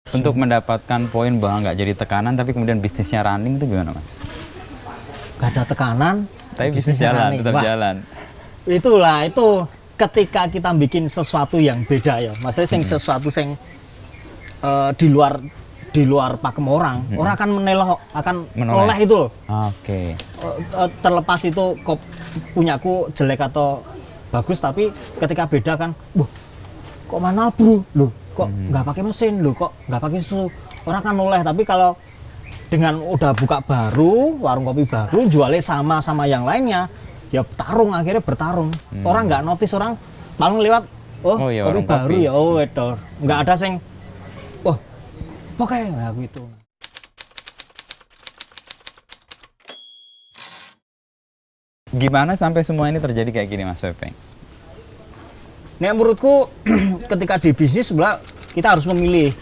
Untuk mendapatkan poin bahwa nggak jadi tekanan tapi kemudian bisnisnya running itu gimana Mas? Gak ada tekanan Tapi bisnis jalan, running. tetap Wah, jalan. Itulah itu ketika kita bikin sesuatu yang beda ya, maksudnya sesuatu yang di luar pakem orang akan menoleh itu loh. Oke. Terlepas itu punyaku jelek atau bagus, tapi ketika beda kan, kok mana bro, loh kok nggak pakai mesin, loh kok nggak pakai susu, orang kan noleh. Tapi kalau dengan udah buka baru, warung kopi baru, jualnya sama yang lainnya, ya akhirnya bertarung. Orang nggak notice, orang paling lewat, iya, kopi baru kopi. ya, wedor. Nggak ada sing, pokoknya aku itu. Gimana sampai semua ini terjadi kayak gini Mas Pepeng? Nah, menurutku ketika di bisnis sebelah kita harus memilih.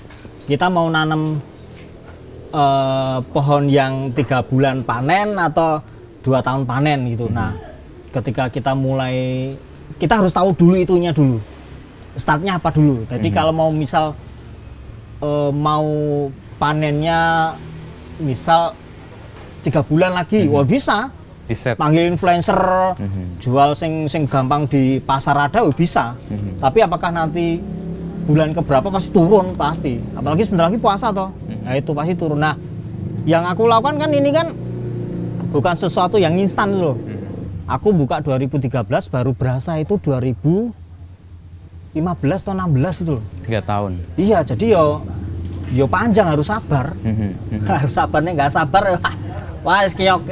Kita mau nanam pohon yang 3 bulan panen atau 2 tahun panen gitu. Nah, ketika kita mulai, kita harus tahu dulu itunya dulu. Startnya apa dulu. Jadi kalau mau misal mau panennya misal 3 bulan lagi, wah bisa. Di-set. Panggil influencer, jual sing gampang di pasar ada, bisa. Tapi apakah nanti bulan keberapa pasti turun, pasti. Apalagi sebentar lagi puasa toh. Nah itu pasti turun. Nah, yang aku lakukan kan ini kan bukan sesuatu yang instan loh. Aku buka 2013, baru berasa itu 2015 atau 16 itu loh. 3 tahun. Iya, jadi yo panjang, harus sabar. Harus sabar nih, nggak sabar wah keok.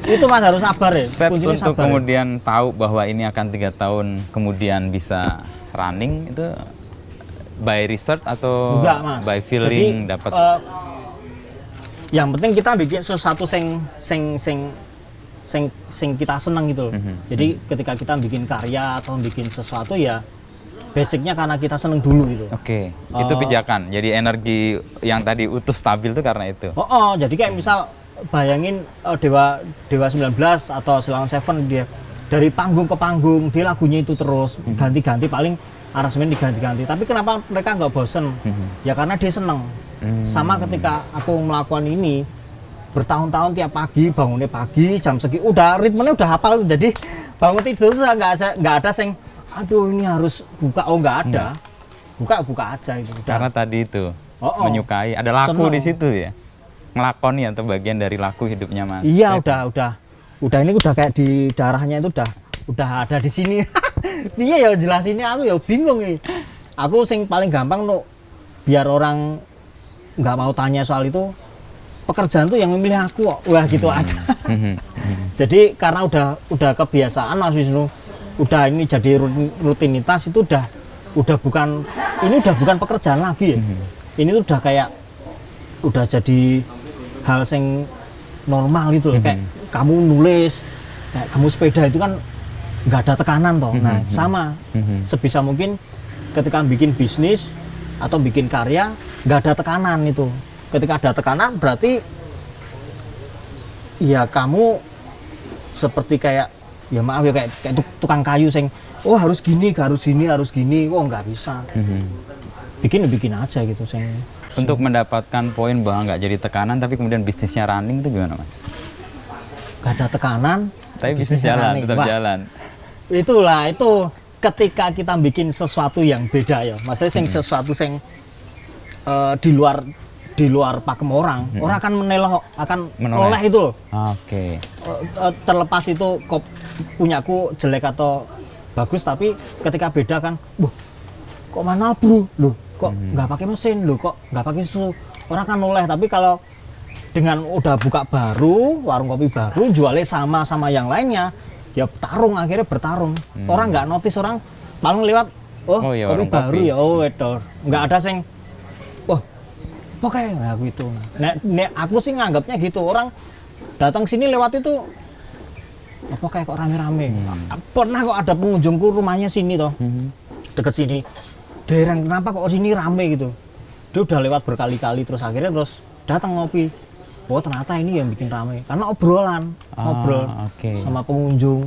Itu Mas harus sabar ya. Set Kuncinya untuk sabar, kemudian tahu bahwa ini akan 3 tahun kemudian bisa running itu by research atau enggak, Mas. by feeling Jadi, dapat? Yang penting kita bikin sesuatu sing kita senang gitu loh. Jadi ketika kita bikin karya atau bikin sesuatu ya basicnya karena kita seneng dulu gitu. Oke, itu pijakan. Jadi energi yang tadi utuh stabil itu karena itu. Jadi kayak misal bayangin Dewa 19 atau Silangan Seven, dia dari panggung ke panggung dia lagunya itu terus ganti-ganti, paling aransemen diganti-ganti. Tapi kenapa mereka nggak bosen? Ya karena dia seneng. Sama ketika aku melakukan ini bertahun-tahun, tiap pagi bangunnya pagi jam segi, udah ritmenya udah hafal. Jadi bangun tidur udah nggak ada sing aduh ini harus buka, nggak ada. Buka aja itu. Karena tadi itu menyukai, ada laku seneng di situ ya. Ngelakoni atau bagian dari laku hidupnya Mas. Iya, udah ini udah kayak di darahnya itu udah ada di sini. Iya ya jelasinnya aku ya bingung nih. Aku sing paling gampang biar orang nggak mau tanya soal itu, pekerjaan tuh yang memilih aku kok. Wah gitu aja. Jadi karena udah kebiasaan Mas Wisnu, udah ini jadi rutinitas, itu udah bukan pekerjaan lagi ya. Ini tuh udah kayak udah jadi hal yang normal gitu loh. Kayak kamu nulis, kayak kamu sepeda itu kan nggak ada tekanan toh. Nah sama, sebisa mungkin ketika bikin bisnis atau bikin karya nggak ada tekanan itu. Ketika ada tekanan berarti ya kamu seperti kayak, ya maaf ya, kayak tukang kayu sing harus gini, harus gini, nggak bisa. Bikin aja gitu sing. Untuk mendapatkan poin bahwa nggak jadi tekanan tapi kemudian bisnisnya running itu gimana Mas? Gak ada tekanan tapi bisnis jalan, running. tetap jalan. Itulah itu ketika kita bikin sesuatu yang beda ya, maksudnya sesuatu yang di luar pakem orang akan menoleh itu loh. Oke. Terlepas itu punyaku jelek atau bagus, tapi ketika beda kan, kok mana bro, loh kok nggak pakai mesin, loh kok nggak pakai susu, orang kan noleh. Tapi kalau dengan udah buka baru, warung kopi baru, jualnya sama yang lainnya, ya akhirnya bertarung. Orang nggak notice, orang paling lewat, iya, kopi baru kopi. ya, wedor. Nggak ada sing, pokoknya aku itu. Nek aku sih nganggapnya gitu, orang datang sini lewat itu, kayak kok rame-rame. Pernah kok ada pengunjungku rumahnya sini toh, deket sini. Heran kenapa kok sini rame gitu. Dia udah lewat berkali-kali, terus akhirnya datang ngopi. Ternyata ini yang bikin rame karena ngobrol sama pengunjung.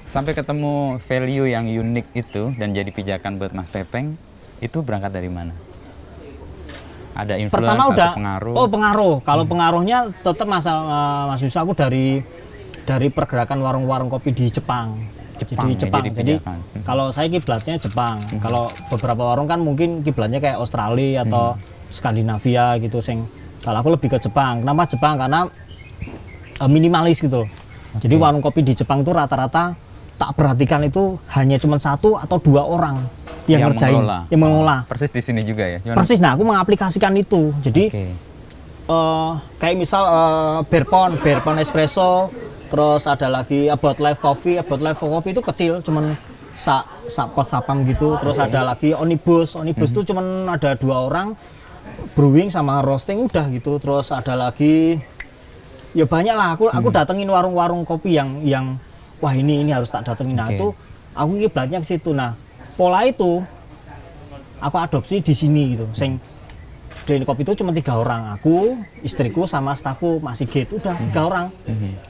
Sampai ketemu value yang unik itu dan jadi pijakan buat Mas Pepeng, itu berangkat dari mana? Ada influence pertama atau udah pengaruh? oh pengaruh. Kalau pengaruhnya tetap Mas Yusuf, aku dari pergerakan warung-warung kopi di Jepang. Jadi Jepang. Jadi kalau saya kiblatnya Jepang. Kalau beberapa warung kan mungkin kiblatnya kayak Australia atau Skandinavia gitu sing. Kalau aku lebih ke Jepang. Kenapa Jepang? Karena minimalis gitu. Jadi warung kopi di Jepang itu rata-rata tak perhatikan itu hanya cuma 1 atau 2 orang yang ngerjain, yang mengelola. Persis di sini juga ya? Persis, nah aku mengaplikasikan itu. Jadi kayak misal Beerpon Espresso, terus ada lagi About Life Coffee itu kecil, cuman pos sapam gitu. Terus ada lagi Onibus itu cuman ada 2 orang, brewing sama roasting udah gitu. Terus ada lagi, ya banyak lah. Aku datengin warung-warung kopi yang wah ini harus tak datengin. Nah itu aku kiblatnya ke situ. Nah pola itu aku adopsi di sini gitu. Sing di kopi itu cuma 3 orang, aku, istriku sama stafku Mas Sigit, udah 3 orang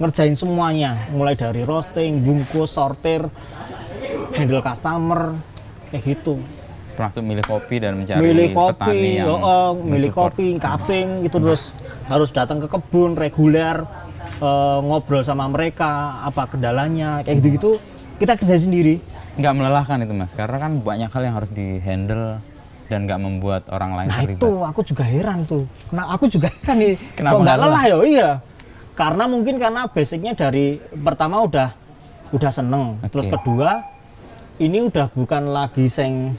ngerjain semuanya, mulai dari roasting, bungkus, sortir, handle customer, kayak gitu. Termasuk milih kopi dan mencari petani yang milih kopi, cupping gitu, terus harus datang ke kebun reguler, ngobrol sama mereka, apa kendalanya, kayak gitu-gitu kita kerja sendiri. Nggak melelahkan itu Mas, karena kan banyak hal yang harus di-handle dan nggak membuat orang lain terlibat. Itu aku juga heran tuh. Aku juga heran nih. Kenapa nggak lelah ya? Iya. Karena mungkin karena basicnya dari pertama udah seneng. Terus kedua ini udah bukan lagi sing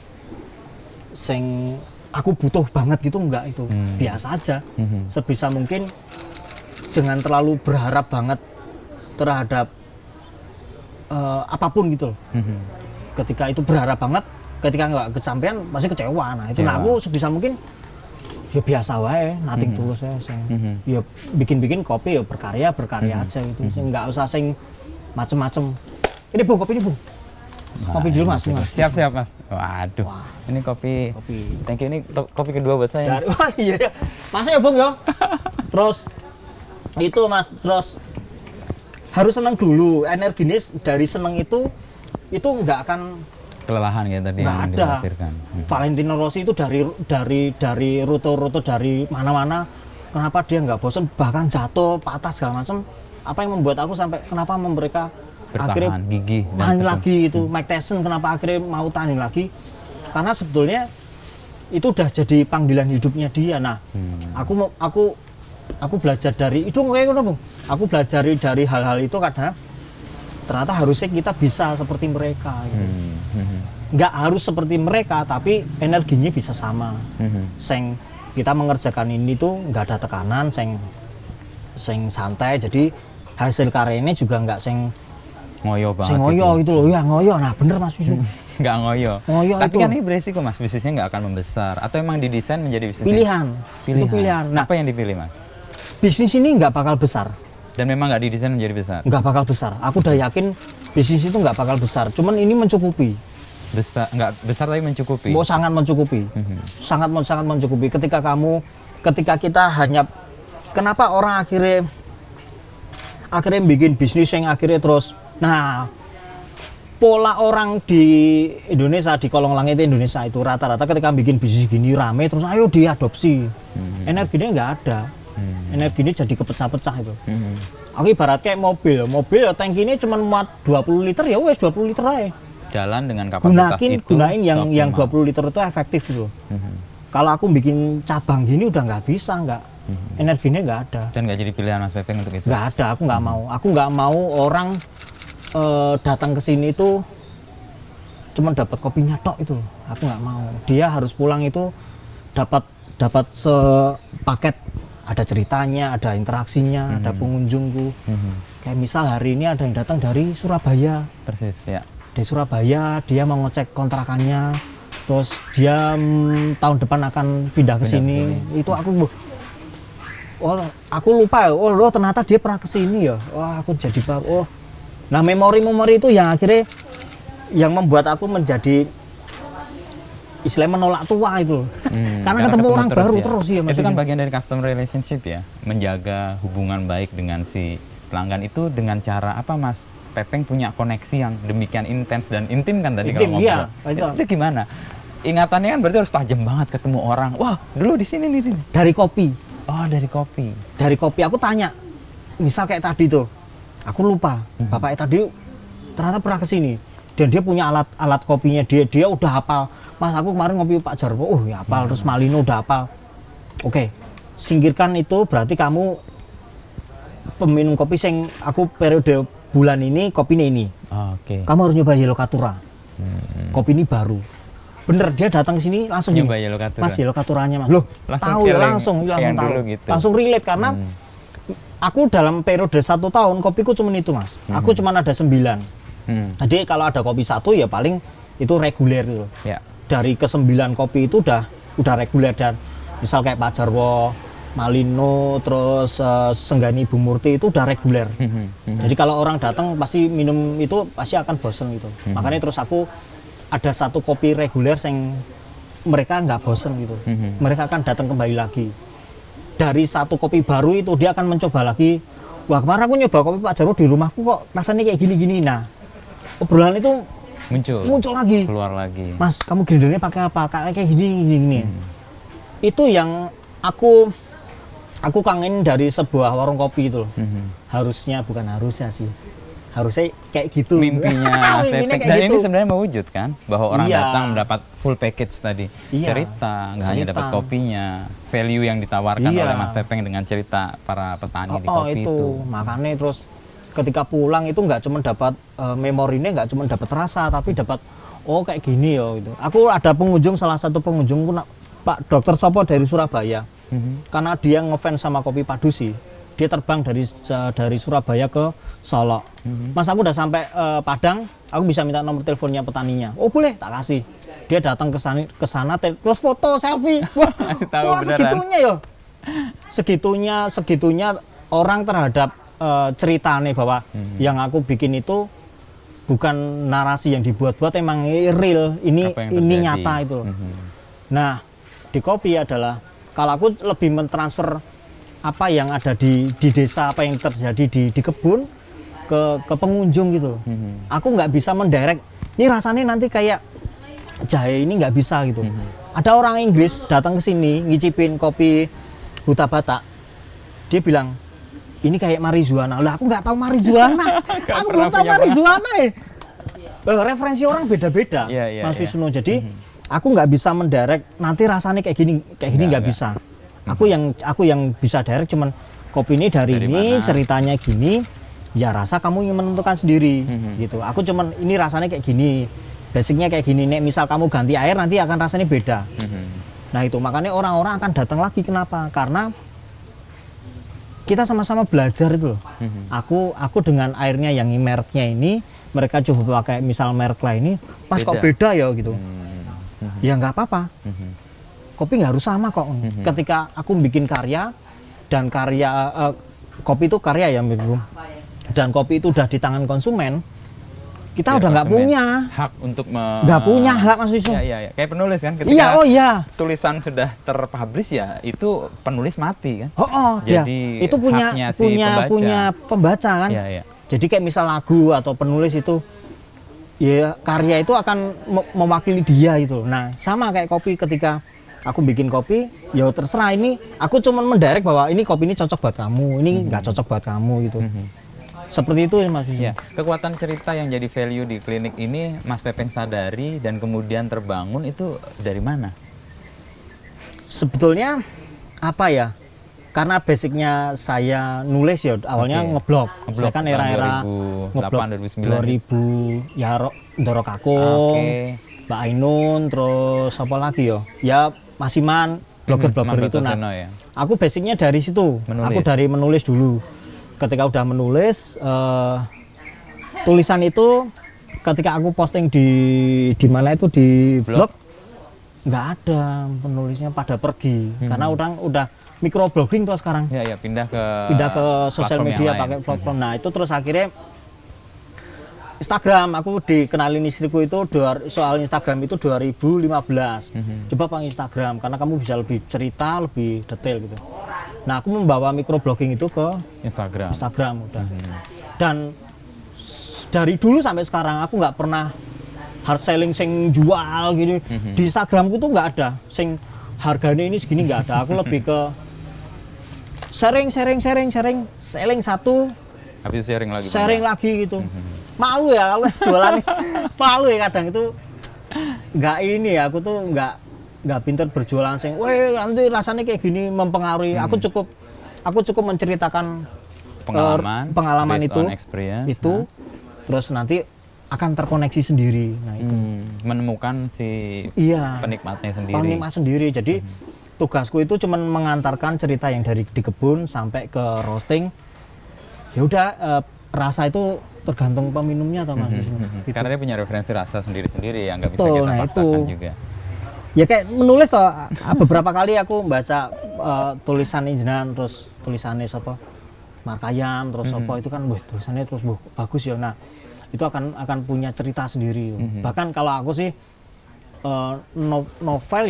aku butuh banget gitu, enggak itu. Biasa aja. Sebisa mungkin jangan terlalu berharap banget terhadap apapun gitu loh. Ketika itu berharap banget, ketika nggak kesampaian pasti kecewa. Nah itu nah aku sebisa mungkin ya biasa wae, nothing tulus ya. Ya bikin kopi ya berkarya aja gitu. Nggak usah sing macem-macem. Ini Bung, kopi ini Bung. Kopi dulu Mas. Siap Mas. Waduh. Wah. Ini kopi. Thank you, ini kopi kedua buat saya. Wah iya. Masa ya Bung ya. Terus itu Mas, terus harus senang dulu. Energinya dari seneng itu nggak akan kelelahan ya tadi yang dikhawatirkan. Valentino Rossi itu dari rute-rute dari mana-mana, kenapa dia nggak bosan, bahkan jatuh, patah segala macam. Apa yang membuat aku sampai kenapa mereka bertahan, akhirnya gigih tahan lagi itu. Mike Tyson kenapa akhirnya mau tahan lagi? Karena sebetulnya itu udah jadi panggilan hidupnya dia. Nah, aku belajar dari itu kayak Bung. Aku belajar dari hal-hal itu karena ternyata harusnya kita bisa seperti mereka gitu. Nggak harus seperti mereka, tapi energinya bisa sama. Seng kita mengerjakan ini tuh nggak ada tekanan, seng santai, jadi hasil karya ini juga nggak ngoyo banget. Ngoyo gitu loh, ya ngoyo. Nah bener Mas Yusuf. Nggak ngoyo. Tapi itu. Kan ini beresiko Mas, bisnisnya nggak akan membesar. Atau emang didesain menjadi bisnis? Pilihan. Itu pilihan. Nah, apa yang dipilih Mas? Bisnis ini nggak bakal besar. Dan memang nggak didesain menjadi besar? Nggak bakal besar. Aku udah yakin bisnis itu nggak bakal besar. Cuman ini mencukupi. Nggak besar tapi mencukupi? Sangat mencukupi. Sangat mencukupi. Ketika kita hanya... Kenapa orang akhirnya bikin bisnis yang akhirnya terus... Nah, pola orang di Indonesia, di kolong langit Indonesia itu rata-rata ketika bikin bisnis gini rame, terus ayo diadopsi. Energinya nggak ada. Energinya jadi kepecah-pecah itu. Aku ibarat kayak mobil ya tangkinya cuma muat 20 liter ya wes 20 liter aja. Jalan dengan kapasitas gunain yang 20 liter itu efektif gitu. Kalau aku bikin cabang gini udah nggak bisa, energinya nggak ada. Dan nggak jadi pilihan Mas Pepeng untuk itu? Nggak ada, aku nggak mau. Aku nggak mau orang datang ke sini itu cuma dapat kopinya tok itu. Aku nggak mau. Dia harus pulang itu dapat sepaket. Ada ceritanya, ada interaksinya, ada pengunjungku. Kayak misal hari ini ada yang datang dari Surabaya. Persis, ya. Dari Surabaya, dia mau ngecek kontrakannya. Terus dia tahun depan akan pindah ke sini. Itu aku lupa ya. Oh, ternyata dia pernah ke sini ya. Wah, aku jadi nah memori-memori itu yang akhirnya yang membuat aku menjadi istilahnya menolak tua itu. Karena ketemu orang baru terus ya. Itu kan bagian dari customer relationship ya, menjaga hubungan baik dengan si pelanggan itu dengan cara apa Mas? Pepeng punya koneksi yang demikian intens dan intim kan tadi kalau ngobrol. Iya, itu gimana? ingatannya kan berarti harus tajam banget ketemu orang. Wah, dulu di sini nih. Dari kopi. Oh, dari kopi. Dari kopi aku tanya, misal kayak tadi tuh, aku lupa, bapaknya tadi ternyata pernah ke sini dan dia punya alat kopinya, dia udah hafal. Mas, aku kemarin ngopi Pak Jarwo, ya hafal, terus Malino udah hafal. Oke, singkirkan itu, berarti kamu peminum kopi yang aku periode bulan ini kopinya ini. Oke. Kamu harus nyoba Yellow Caturra. Kopi ini baru. Bener, dia datang ke sini langsung nyoba gini, Yellow Caturra. Mas, Yellow Caturranya Mas. Loh, Langsung tahu ya, feeling langsung yang tahu. dulu gitu. Langsung relate karena aku dalam periode 1 tahun kopiku cuma itu Mas. Aku cuma ada 9. Jadi kalau ada kopi 1 ya paling itu reguler gitu. Ya. Dari ke 9 kopi itu udah reguler, dan misal kayak Pak Jarwo, Malino, terus Senggani Ibu Murti itu udah reguler. Jadi kalau orang datang pasti minum itu pasti akan bosen gitu. Makanya terus aku ada 1 kopi reguler yang mereka nggak bosen gitu. Mereka akan datang kembali lagi. Dari 1 kopi baru itu dia akan mencoba lagi. Wah, kemarin aku nyoba kopi Pak Jarwo di rumahku kok rasanya kayak gini-gini. Nah, obrolan itu muncul lagi. Keluar lagi. Mas, kamu grindernya pakai apa? Kayak gini. Itu yang aku kangen dari sebuah warung kopi itu loh. Bukan harusnya sih. Harusnya kayak gitu. Mimpinya Mimpinya Pepeng. kayak Dan gitu. ini sebenarnya mewujud kan, bahwa orang Iya. datang mendapat full package tadi. Iya. Cerita, nggak hanya Cerita. dapat kopinya, value yang ditawarkan Iya. oleh Mas Pepeng dengan cerita para petani di Oh, kopi itu. itu. Makanya terus ketika pulang itu nggak cuma dapat memorinya, nggak cuma dapat rasa, tapi dapat kayak gini ya gitu. Aku ada pengunjung, salah satu pengunjungku Pak Dokter Sopo dari Surabaya. Karena dia ngefans sama kopi Padusi. Dia terbang dari Surabaya ke Solo. Mas, aku udah sampai Padang, aku bisa minta nomor teleponnya petaninya. Oh boleh, tak kasih. Dia datang ke sana terus foto selfie. Kasih tahu Wah, beneran. segitunya ya. Segitunya orang terhadap ceritanya bahwa yang aku bikin itu bukan narasi yang dibuat-buat, emang real. Ini Apa yang terjadi. nyata itu. Nah, di kopi adalah kalau aku lebih mentransfer apa yang ada di desa, apa yang terjadi di kebun ke pengunjung gitu. Aku nggak bisa mendirect. Ini rasanya nanti kayak jahe, ini nggak bisa gitu. Ada orang Inggris datang ke sini ngicipin kopi Huta Batak. Dia bilang ini kayak marijuana. Lah, aku nggak tahu marijuana. Aku belum tahu marijuana ya. Referensi orang beda-beda, Iya, Mas iya. Wisnu. Jadi aku nggak bisa mendirect nanti rasanya kayak gini nggak bisa. Aku yang bisa direct cuman kopi ini dari ini, mana? ceritanya gini, ya rasa kamu yang menentukan sendiri gitu. Aku cuman ini rasanya kayak gini, basicnya kayak gini. Nek misal kamu ganti air nanti akan rasanya beda. Nah itu makanya orang-orang akan datang lagi. Kenapa? Karena kita sama-sama belajar itu loh. Aku dengan airnya yang mereknya ini, mereka coba pakai misal merek lain ini, Mas kok beda ya gitu. Ya nggak apa-apa. Kopi nggak harus sama kok. Ketika aku bikin karya dan kopi itu karya ya, dan kopi itu udah di tangan konsumen, kita Ya, udah nggak konsumen. punya Hak untuk nggak punya hak, Mas Wisnu. Iya. Kayak penulis kan, ketika Iya, iya. tulisan sudah terpublish ya itu penulis mati kan. Jadi Jadi itu punya haknya si pembaca. pembaca kan. Iya. Jadi kayak misal lagu atau penulis itu, ya karya itu akan mewakili dia gitu. Nah sama kayak kopi, ketika aku bikin kopi, ya terserah, ini aku cuma mendirect bahwa ini kopi ini cocok buat kamu, ini nggak cocok buat kamu gitu. Seperti itu ya Mas Wisnu. Ya, kekuatan cerita yang jadi value di klinik ini Mas Pepeng sadari dan kemudian terbangun itu dari mana? Sebetulnya apa ya? Karena basicnya saya nulis ya, awalnya Oke. ngeblog. Ngeblog Saya kan tahun era-era 2008, 2009. 2000 ya Ndoro Kakung, Oke. Mbak Ainun, terus apa lagi ya? Ya Masiman, blogger-blogger Imam itu. Nah, Brataseno ya. aku basicnya dari situ. Menulis. Aku dari menulis dulu. Ketika udah menulis, tulisan itu ketika aku posting di mana itu di blog, nggak ada penulisnya, pada pergi. Karena orang udah microblogging tuh sekarang. Ya, pindah ke Sosial platform yang media lain. pakai platform. Nah itu terus akhirnya Instagram, aku dikenalin istriku itu soal Instagram itu 2015. Coba pakai Instagram karena kamu bisa lebih cerita, lebih detail gitu. Nah aku membawa microblogging itu ke Instagram udah. Dan dari dulu sampai sekarang aku nggak pernah hard selling sing jual gini. Di Instagramku tuh nggak ada sing harganya ini segini, nggak ada. Aku lebih ke sharing satu, habis itu sharing lagi. sharing lagi gitu. Malu ya kalau jualan, malu ya kadang itu. Nggak ini ya, aku tuh nggak pinter berjualan sing, weh nanti rasanya kayak gini mempengaruhi. Aku cukup menceritakan pengalaman based itu, on experience, terus nanti akan terkoneksi sendiri. Nah itu menemukan si penikmatnya sendiri. Penikmat sendiri. Jadi tugasku itu cuma mengantarkan cerita yang dari di kebun sampai ke roasting. Ya udah, rasa itu tergantung peminumnya atau Mas Wisnu. Gitu. Karena dia punya referensi rasa sendiri-sendiri yang nggak bisa kita paksakan juga. Ya kayak menulis toh, beberapa kali aku baca tulisan jenengan, terus tulisannya siapa? Markayam, terus apa itu kan, tulisannya terus bagus ya. Nah, itu akan punya cerita sendiri. Bahkan kalau aku sih novel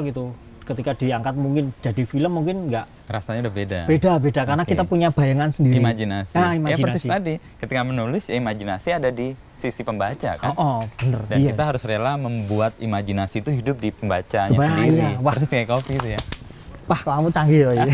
gitu. Ketika diangkat mungkin jadi film mungkin nggak, rasanya udah beda karena kita punya bayangan sendiri, imajinasi. imajinasi. Ya persis tadi ketika menulis ya imajinasi ada di sisi pembaca kan. Bener. Dan kita harus rela membuat imajinasi itu hidup di pembacanya sendiri. Persis kayak kopi itu ya. Wah, kamu canggih ya.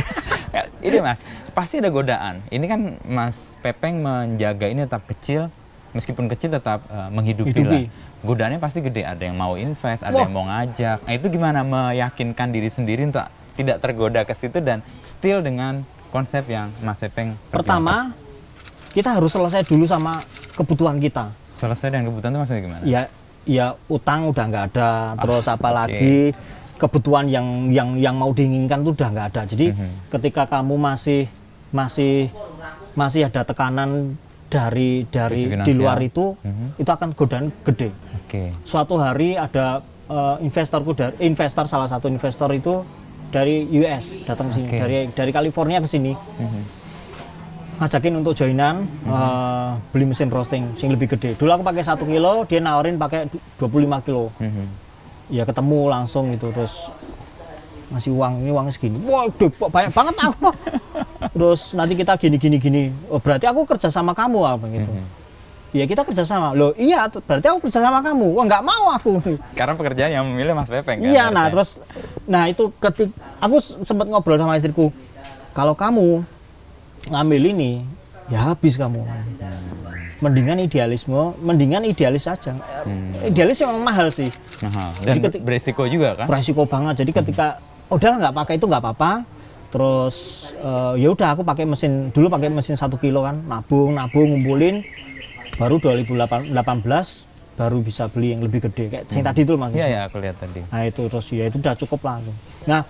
Ini Mas, pasti ada godaan. Ini kan Mas Pepeng menjaga ini tetap kecil, meskipun kecil tetap menghidupi lah. Godaannya pasti gede, ada yang mau invest, ada yang mau ngajak. Nah itu gimana meyakinkan diri sendiri untuk tidak tergoda ke situ dan still dengan konsep yang Mas Pepeng perjuangkan? Pertama, kita harus selesai dulu sama kebutuhan kita. Selesai dengan kebutuhan itu maksudnya gimana? Ya utang udah nggak ada, terus apalagi kebutuhan yang mau diinginkan itu udah nggak ada. Jadi ketika kamu masih ada tekanan dari di luar itu akan godaan gede. Suatu hari ada investor, salah satu investor itu dari US datang sini, dari California ke sini, ngajakin untuk joinan beli mesin roasting yang lebih gede. Dulu aku pakai 1 kilo, dia nawarin pakai 25 kilo. Ya ketemu langsung gitu, terus ngasih uang, ini uangnya segini. Wah, banyak banget aku. Terus nanti kita gini. Oh, berarti aku kerja sama kamu apa gitu. Ya kita kerja sama. Loh, iya, berarti aku kerja sama kamu. Wah, nggak mau aku. Karena pekerjaan yang memilih Mas Pepeng kan. Iya, itu ketika aku sempat ngobrol sama istriku. Kalau kamu ngambil ini, ya habis kamu. Mendingan idealis saja. Idealis memang mahal sih. Mahal. Dan beresiko juga kan? Beresiko banget. Jadi ketika udahlah nggak pakai itu nggak apa-apa. Terus ya udah aku pakai mesin 1 kilo kan, nabung ngumpulin, baru 2018 baru bisa beli yang lebih gede kayak yang tadi itu Mas. Iya, aku lihat tadi. Nah itu terus ya itu udah cukup lah. Nah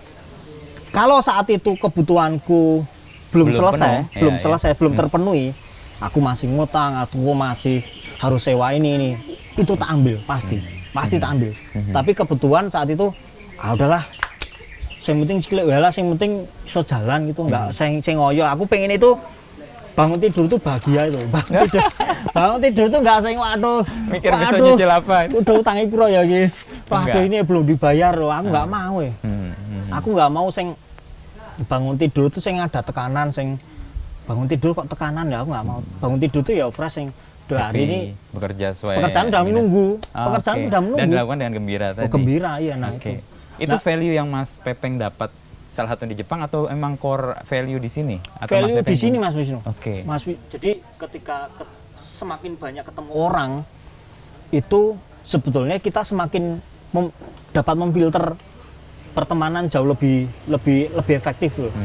kalau saat itu kebutuhanku belum selesai, belum terpenuhi, aku masih ngutang, aku masih harus sewa ini, itu tak ambil pasti tak ambil. Tapi kebutuhan saat itu udahlah. Yang penting cilik wae lah, yang penting iso jalan gitu, enggak sing ngoyo. Aku pengen itu bangun tidur tuh bahagia itu. Bangun tidur tuh enggak sing waduh mikir besok nyicil apa. Udah utangi piro ya iki. Waduh ini belum dibayar loh. Aku enggak mau ya. Aku enggak mau sing bangun tidur tuh sing ada tekanan, sing bangun tidur kok tekanan ya aku enggak mau. Bangun tidur tuh ya fresh sing hari ini bekerja sesuai. Pekerjaan udah menunggu. Dan dilakukan dengan gembira tadi. Gembira iya Itu value yang Mas Pepeng dapat salah satu di Jepang atau emang core value di sini? Atau value di sini Mas Wisnu. Jadi ketika semakin banyak ketemu orang, itu sebetulnya kita semakin dapat memfilter pertemanan jauh lebih efektif loh.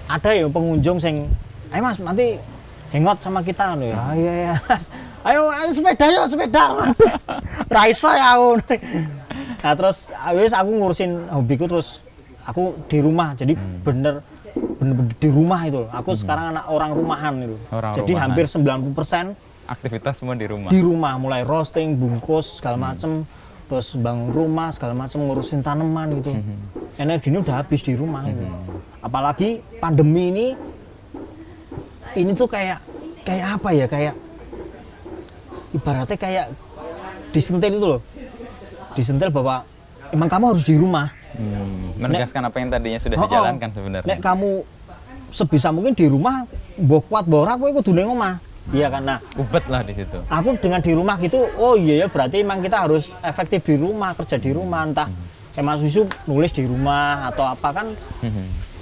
Ada ya pengunjung sing, ayo Mas nanti hangout sama kita loh ya. Iya Mas. Ayo sepeda. Raisa ya aku. Nah terus aku ngurusin hobiku, terus aku di rumah, jadi bener di rumah itu. Aku sekarang anak orang rumahan itu. Jadi hampir 90% aktivitas semua di rumah. Di rumah, mulai roasting, bungkus segala macem, terus bangun rumah segala macem, ngurusin tanaman gitu. Energinya udah habis di rumah. Gitu. Apalagi pandemi ini tuh kayak apa ya? Kayak ibaratnya kayak disentil itu loh. Disentil bahwa emang kamu harus di rumah. Menegaskan apa yang tadinya sudah dijalankan sebenarnya. Nek kamu sebisa mungkin di rumah, mbok kuat mbok ora kowe kudu ning omah. Iya kan. Nah, Ubet lah di situ. aku dengan di rumah gitu, oh iya ya berarti emang kita harus efektif di rumah, kerja di rumah, entah kayak Mas Wisnu nulis di rumah atau apa kan,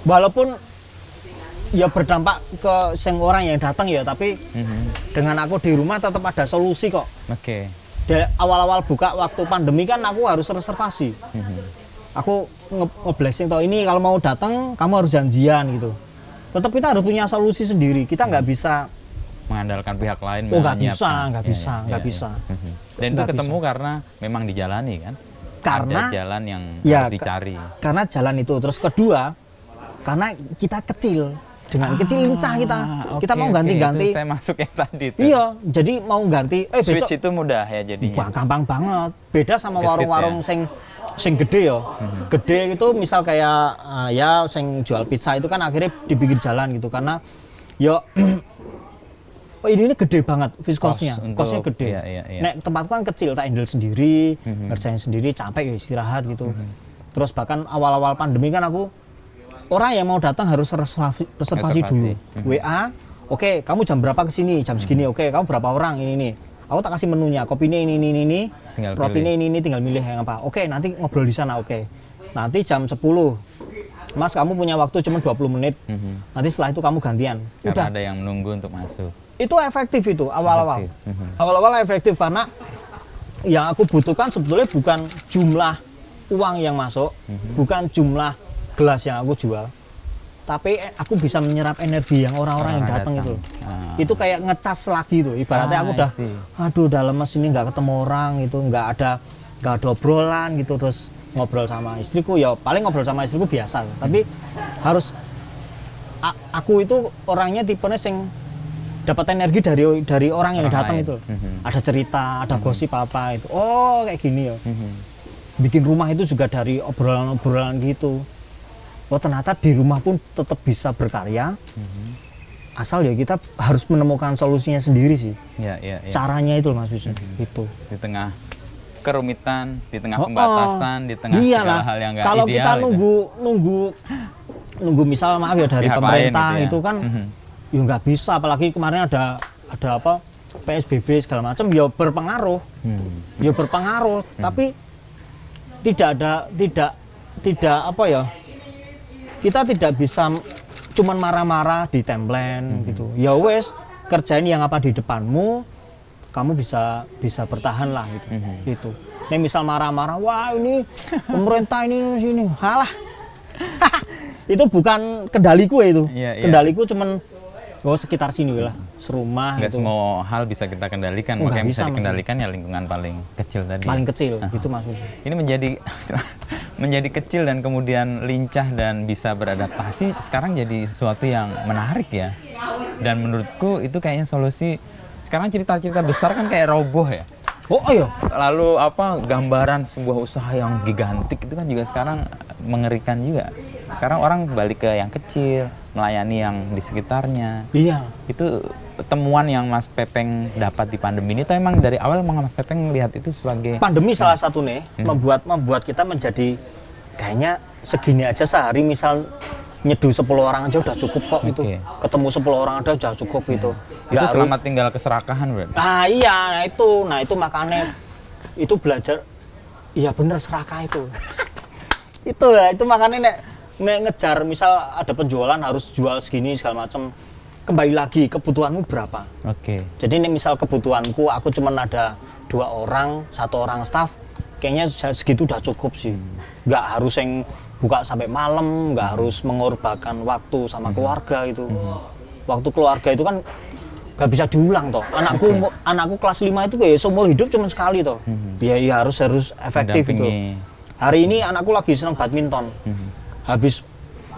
walaupun ya berdampak ke sing orang yang datang ya, tapi dengan aku di rumah tetap ada solusi kok. Oke. Dari awal-awal buka waktu pandemi kan aku harus reservasi. Aku nge-blessing toh ini kalau mau datang kamu harus janjian gitu. Tetap kita harus punya solusi sendiri. Kita nggak bisa Mengandalkan pihak lain. oh nggak menyiapkan. bisa, nggak Iya, bisa, iya, nggak iya. bisa. Dan itu Nggak ketemu karena memang dijalani kan? Karena ada jalan yang ya, harus dicari. Karena jalan itu. Terus kedua, karena kita kecil. Dengan kecil lincah kita. Kita mau ganti-ganti. Itu saya masuk yang tadi tuh. Iya, jadi mau ganti Switch besok itu mudah ya jadinya. wah, gampang banget. Beda sama Gesit warung-warung sing gede ya. Gede itu misal kayak ya sing jual pizza itu kan akhirnya di pinggir jalan gitu karena ya oh, ini gede banget viskosnya. Kosnya gede. Iya. Nek tempatku kan kecil, tak handle sendiri, ngerjain sendiri, capek ya istirahat gitu. Terus bahkan awal-awal pandemi kan aku orang yang mau datang harus reservasi dulu. WA, oke, kamu jam berapa kesini? Jam segini, oke, kamu berapa orang? Ini. Aku tak kasih menunya, kopinya ini. Tinggal Rotinya ini, tinggal milih yang apa. Oke, nanti ngobrol di sana, oke. Nanti jam 10, Mas kamu punya waktu cuma 20 menit. Nanti setelah itu kamu gantian. Karena Udah. ada yang menunggu untuk masuk. Itu efektif itu awal-awal. Efektif. Awal-awal efektif karena yang aku butuhkan sebetulnya bukan jumlah uang yang masuk, bukan jumlah gelas yang aku jual, tapi aku bisa menyerap energi yang orang-orang yang datang itu. Itu kayak ngecas lagi tuh. Ibaratnya aku udah, aduh udah lemes ini nggak ketemu orang itu, nggak ada obrolan gitu, terus ngobrol sama istriku ya paling ngobrol sama istriku biasa, tapi harus aku itu orangnya tipenya sing dapat energi dari orang yang datang itu. Ada cerita, ada gosip apa itu. Oh kayak gini ya. Bikin rumah itu juga dari obrolan-obrolan gitu. Oh ternyata di rumah pun tetap bisa berkarya. Asal ya kita harus menemukan solusinya sendiri sih. Iya. Caranya itu Mas Wisnu. Itu. Di tengah kerumitan, di tengah pembatasan, di tengah segala hal yang nggak kalau ideal. kita nunggu misal maaf ya dari Pihak pemerintah lain gitu ya. itu kan ya nggak bisa, apalagi kemarin ada apa PSBB segala macam ya berpengaruh. Ya berpengaruh, tapi tidak apa ya, kita tidak bisa cuman marah-marah di timeline gitu. Ya wes, kerjain yang apa di depanmu, kamu bisa bertahan lah gitu. Gitu. Nih misal marah-marah, wah ini pemerintah ini sini, halah. Itu bukan kendaliku ya itu. Kendaliku cuman sekitar sini lah, serumah Nggak gitu. semua hal bisa kita kendalikan, Oh, makanya nggak bisa bisa, dikendalikan ya lingkungan paling kecil tadi. Paling kecil, gitu maksudnya. Ini menjadi kecil dan kemudian lincah dan bisa beradaptasi sekarang jadi sesuatu yang menarik ya. Dan menurutku itu kayaknya solusi. Sekarang cerita-cerita besar kan kayak roboh ya. Oh iya. Lalu apa gambaran sebuah usaha yang gigantik itu kan juga sekarang mengerikan juga. Sekarang orang balik ke yang kecil, melayani yang di sekitarnya. Iya. Itu temuan yang Mas Pepeng dapat di pandemi ini, atau memang dari awal Mas Pepeng melihat itu sebagai pandemi salah satu nih membuat kita menjadi kayaknya segini aja sehari misal nyeduh 10 orang aja udah cukup kok itu. Ketemu 10 orang aja udah cukup itu. Itu selamat tinggal keserakahan berarti. Nah iya, nah itu makanya itu belajar iya bener serakah itu. itu makanya nek ngejar misal ada penjualan harus jual segini segala macam, kembali lagi kebutuhanmu berapa. Jadi nek misal kebutuhanku aku cuma ada 2 orang, 1 orang staff, kayaknya segitu udah cukup sih. Nggak harus yang buka sampai malam, nggak harus mengorbankan waktu sama keluarga itu. Waktu keluarga itu kan nggak bisa diulang toh. Anakku kelas 5 itu kayak seumur hidup cuma sekali toh. Ya harus efektif itu. Hari ini anakku lagi senang badminton. Habis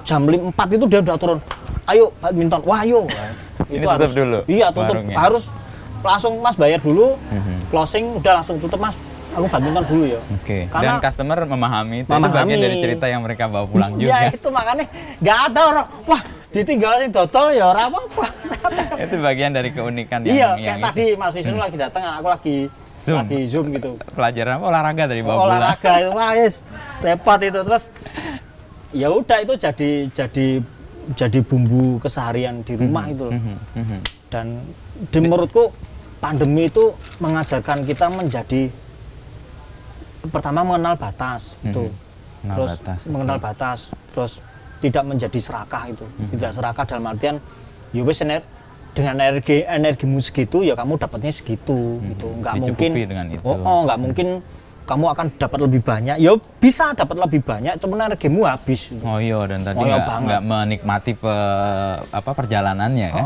jam 4 itu dia udah turun. Ayo badminton. Wah, ayo. Itu harus tutup dulu. Iya, tutup. Warungnya. Harus langsung Mas bayar dulu. Closing udah langsung tutup Mas. Aku badminton dulu ya. Dan customer memahami itu bagian dari cerita yang mereka bawa pulang juga. Iya, itu makanya nggak ada orang, wah ditinggalin dodol ya orang apa. Itu bagian dari keunikan yang kayak tadi Mas Wisnu lagi datang, aku lagi zoom gitu. Pelajaran apa? Olahraga dari bawa pulang. Olahraga itu guys, repot itu. Terus ya udah itu jadi bumbu keseharian di rumah itu. Dan menurutku pandemi itu mengajarkan kita menjadi pertama mengenal batas itu. Terus mengenal batas, terus tidak menjadi serakah itu. Tidak serakah dalam artian ya wis dengan energimu segitu ya kamu dapatnya segitu gitu. Nggak mungkin dengan itu. Nggak mungkin kamu akan dapat lebih banyak. Ya bisa dapat lebih banyak, cuman energimu habis. Gitu. Oh iya, dan tadi nggak menikmati perjalanannya kan?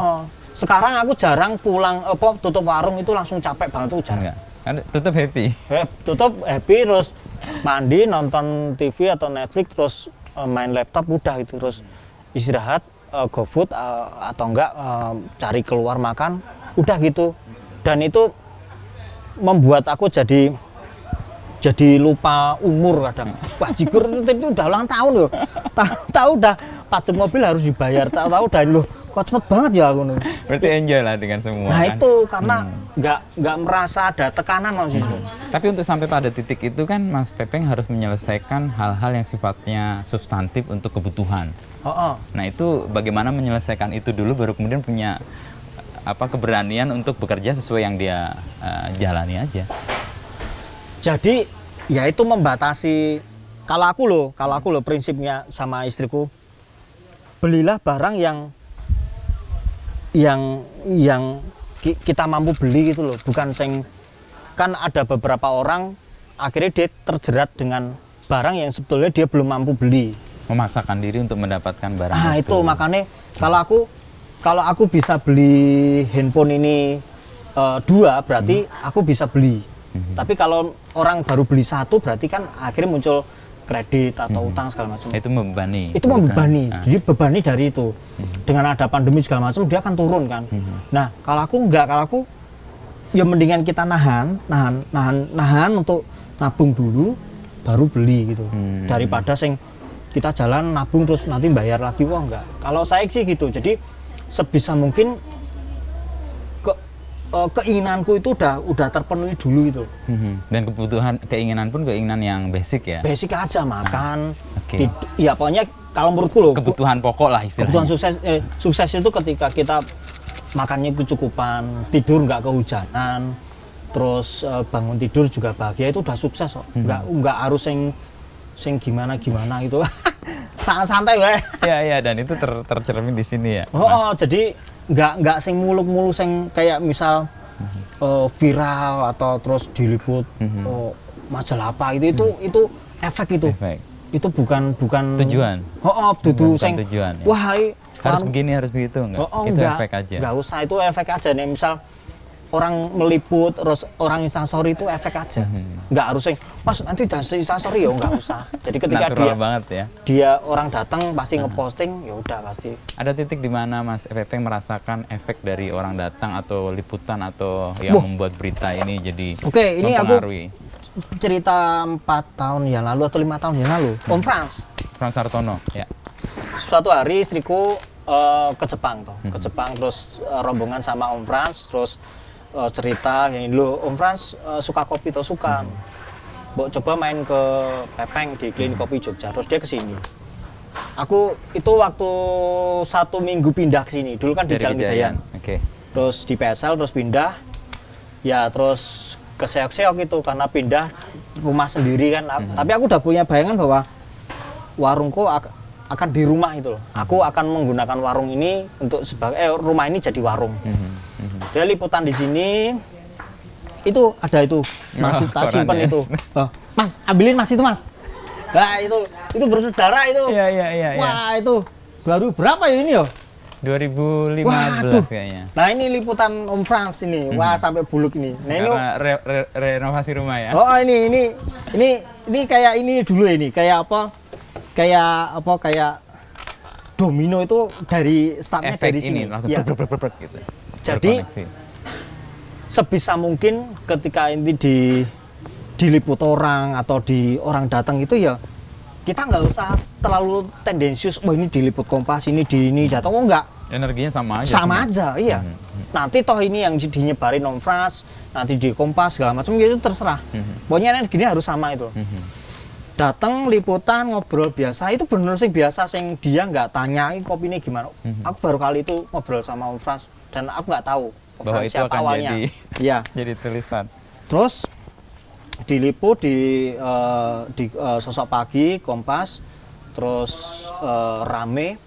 Sekarang aku jarang pulang tutup warung itu langsung capek banget tuh jarang. Kan tutup happy. Tutup happy terus mandi, nonton TV atau Netflix, terus main laptop udah gitu, terus istirahat, GoFood atau enggak cari keluar makan, udah gitu. Dan itu membuat aku jadi lupa umur kadang. Wah, jigur itu udah ulang tahun loh. Tahu udah pajak mobil harus dibayar. Tahu udah loh. Kok cepet banget ya aku nih. Berarti enjoy lah dengan semua. Nah kan? itu karena nggak merasa ada tekanan maksudnya. Tapi untuk sampai pada titik itu kan Mas Pepeng harus menyelesaikan hal-hal yang sifatnya substantif untuk kebutuhan. Nah itu bagaimana menyelesaikan itu dulu baru kemudian punya keberanian untuk bekerja sesuai yang dia jalani aja. Jadi ya itu membatasi. Kalau aku loh prinsipnya sama istriku, belilah barang yang kita mampu beli gitu loh, bukan kan ada beberapa orang akhirnya dia terjerat dengan barang yang sebetulnya dia belum mampu beli. Memaksakan diri untuk mendapatkan barang itu makanya kalau aku bisa beli handphone ini 2 berarti aku bisa beli. Tapi kalau orang baru beli 1 berarti kan akhirnya muncul kredit atau utang segala macam. Itu membebani. Itu membebani. Jadi bebani dari itu. Dengan ada pandemi segala macam dia akan turun kan. Nah, kalau aku enggak, kalau aku ya mendingan kita nahan untuk nabung dulu baru beli gitu. Daripada kita jalan nabung terus nanti bayar lagi, wah enggak. Kalau saya sih gitu. Jadi sebisa mungkin keinginanku itu udah terpenuhi dulu gitu. Dan keinginan pun keinginan yang basic ya. Basic aja makan. Ya pokoknya kalau menurutku loh. Kebutuhan pokok lah istilahnya. Kebutuhan sukses itu ketika kita makannya kecukupan, tidur nggak kehujanan, terus bangun tidur juga bahagia, itu udah sukses kok. Nggak harus sing gimana gitu. Santai wae. Iya dan itu tercermin di sini ya. Jadi nggak sing muluk-muluk sing kayak misal viral atau terus diliput majalah apa itu efek itu. Itu bukan tujuan. Dudu sing tujuan. Ya. Wah, harus begini harus begitu enggak? Itu efek aja. Enggak usah, itu efek aja nih. Misal orang meliput terus orang instastory itu efek aja. Nggak harus Mas nanti dan instastory ya nggak usah. Jadi ketika dia orang datang pasti ngeposting, ya udah pasti. Ada titik di mana Mas Pepeng merasakan efek dari orang datang atau liputan atau yang membuat berita ini jadi ini aku cerita 4 tahun yang lalu atau 5 tahun yang lalu. Om Frans Hartono ya. Suatu hari istriku ke Jepang ke Jepang terus rombongan sama Om Frans terus cerita yang dulu Om Frans suka kopi atau suka coba main ke Pepeng di Klinik Kopi Jogja, terus dia kesini. Aku itu waktu 1 minggu pindah ke sini, dulu kan di Jalan Gejayan. Terus di PSL terus pindah ya, terus keseok-seok itu karena pindah rumah sendiri kan. Tapi aku udah punya bayangan bahwa warungku akan di rumah itu loh. Aku akan menggunakan warung ini untuk rumah ini jadi warung. Dia liputan di sini. Itu ada itu. Masih tak simpen itu. Mas, ambilin Mas itu, Mas. Nah, itu bersejarah itu. Iya. Wah, itu baru berapa ya ini ya? 2015 kayaknya. Nah, ini liputan Om Frans ini. Wah, sampai buluk ini. Nah, ini renovasi rumah ya. Ini kayak ini dulu ini, kayak apa? Kayak domino itu dari startnya dari sini. Langsung ya. Gitu. Jadi sebisa mungkin ketika ini diliput orang atau orang datang itu ya kita nggak usah terlalu tendensius. Ini diliput Kompas, ini datang, enggak. Energinya sama aja. Sama aja, iya. Nanti toh ini yang dinyebarin Om Frans, nanti di Kompas segala macam itu terserah. Pokoknya energinya harus sama itu. Datang liputan ngobrol biasa itu bener sih biasa sing dia nggak tanyai kopi ini gimana. Aku baru kali itu ngobrol sama Om Frans dan aku nggak tahu bahwa itu siapa akan awalnya. jadi Iya. jadi tulisan. Terus diliput di Sosok Pagi, Kompas, terus rame.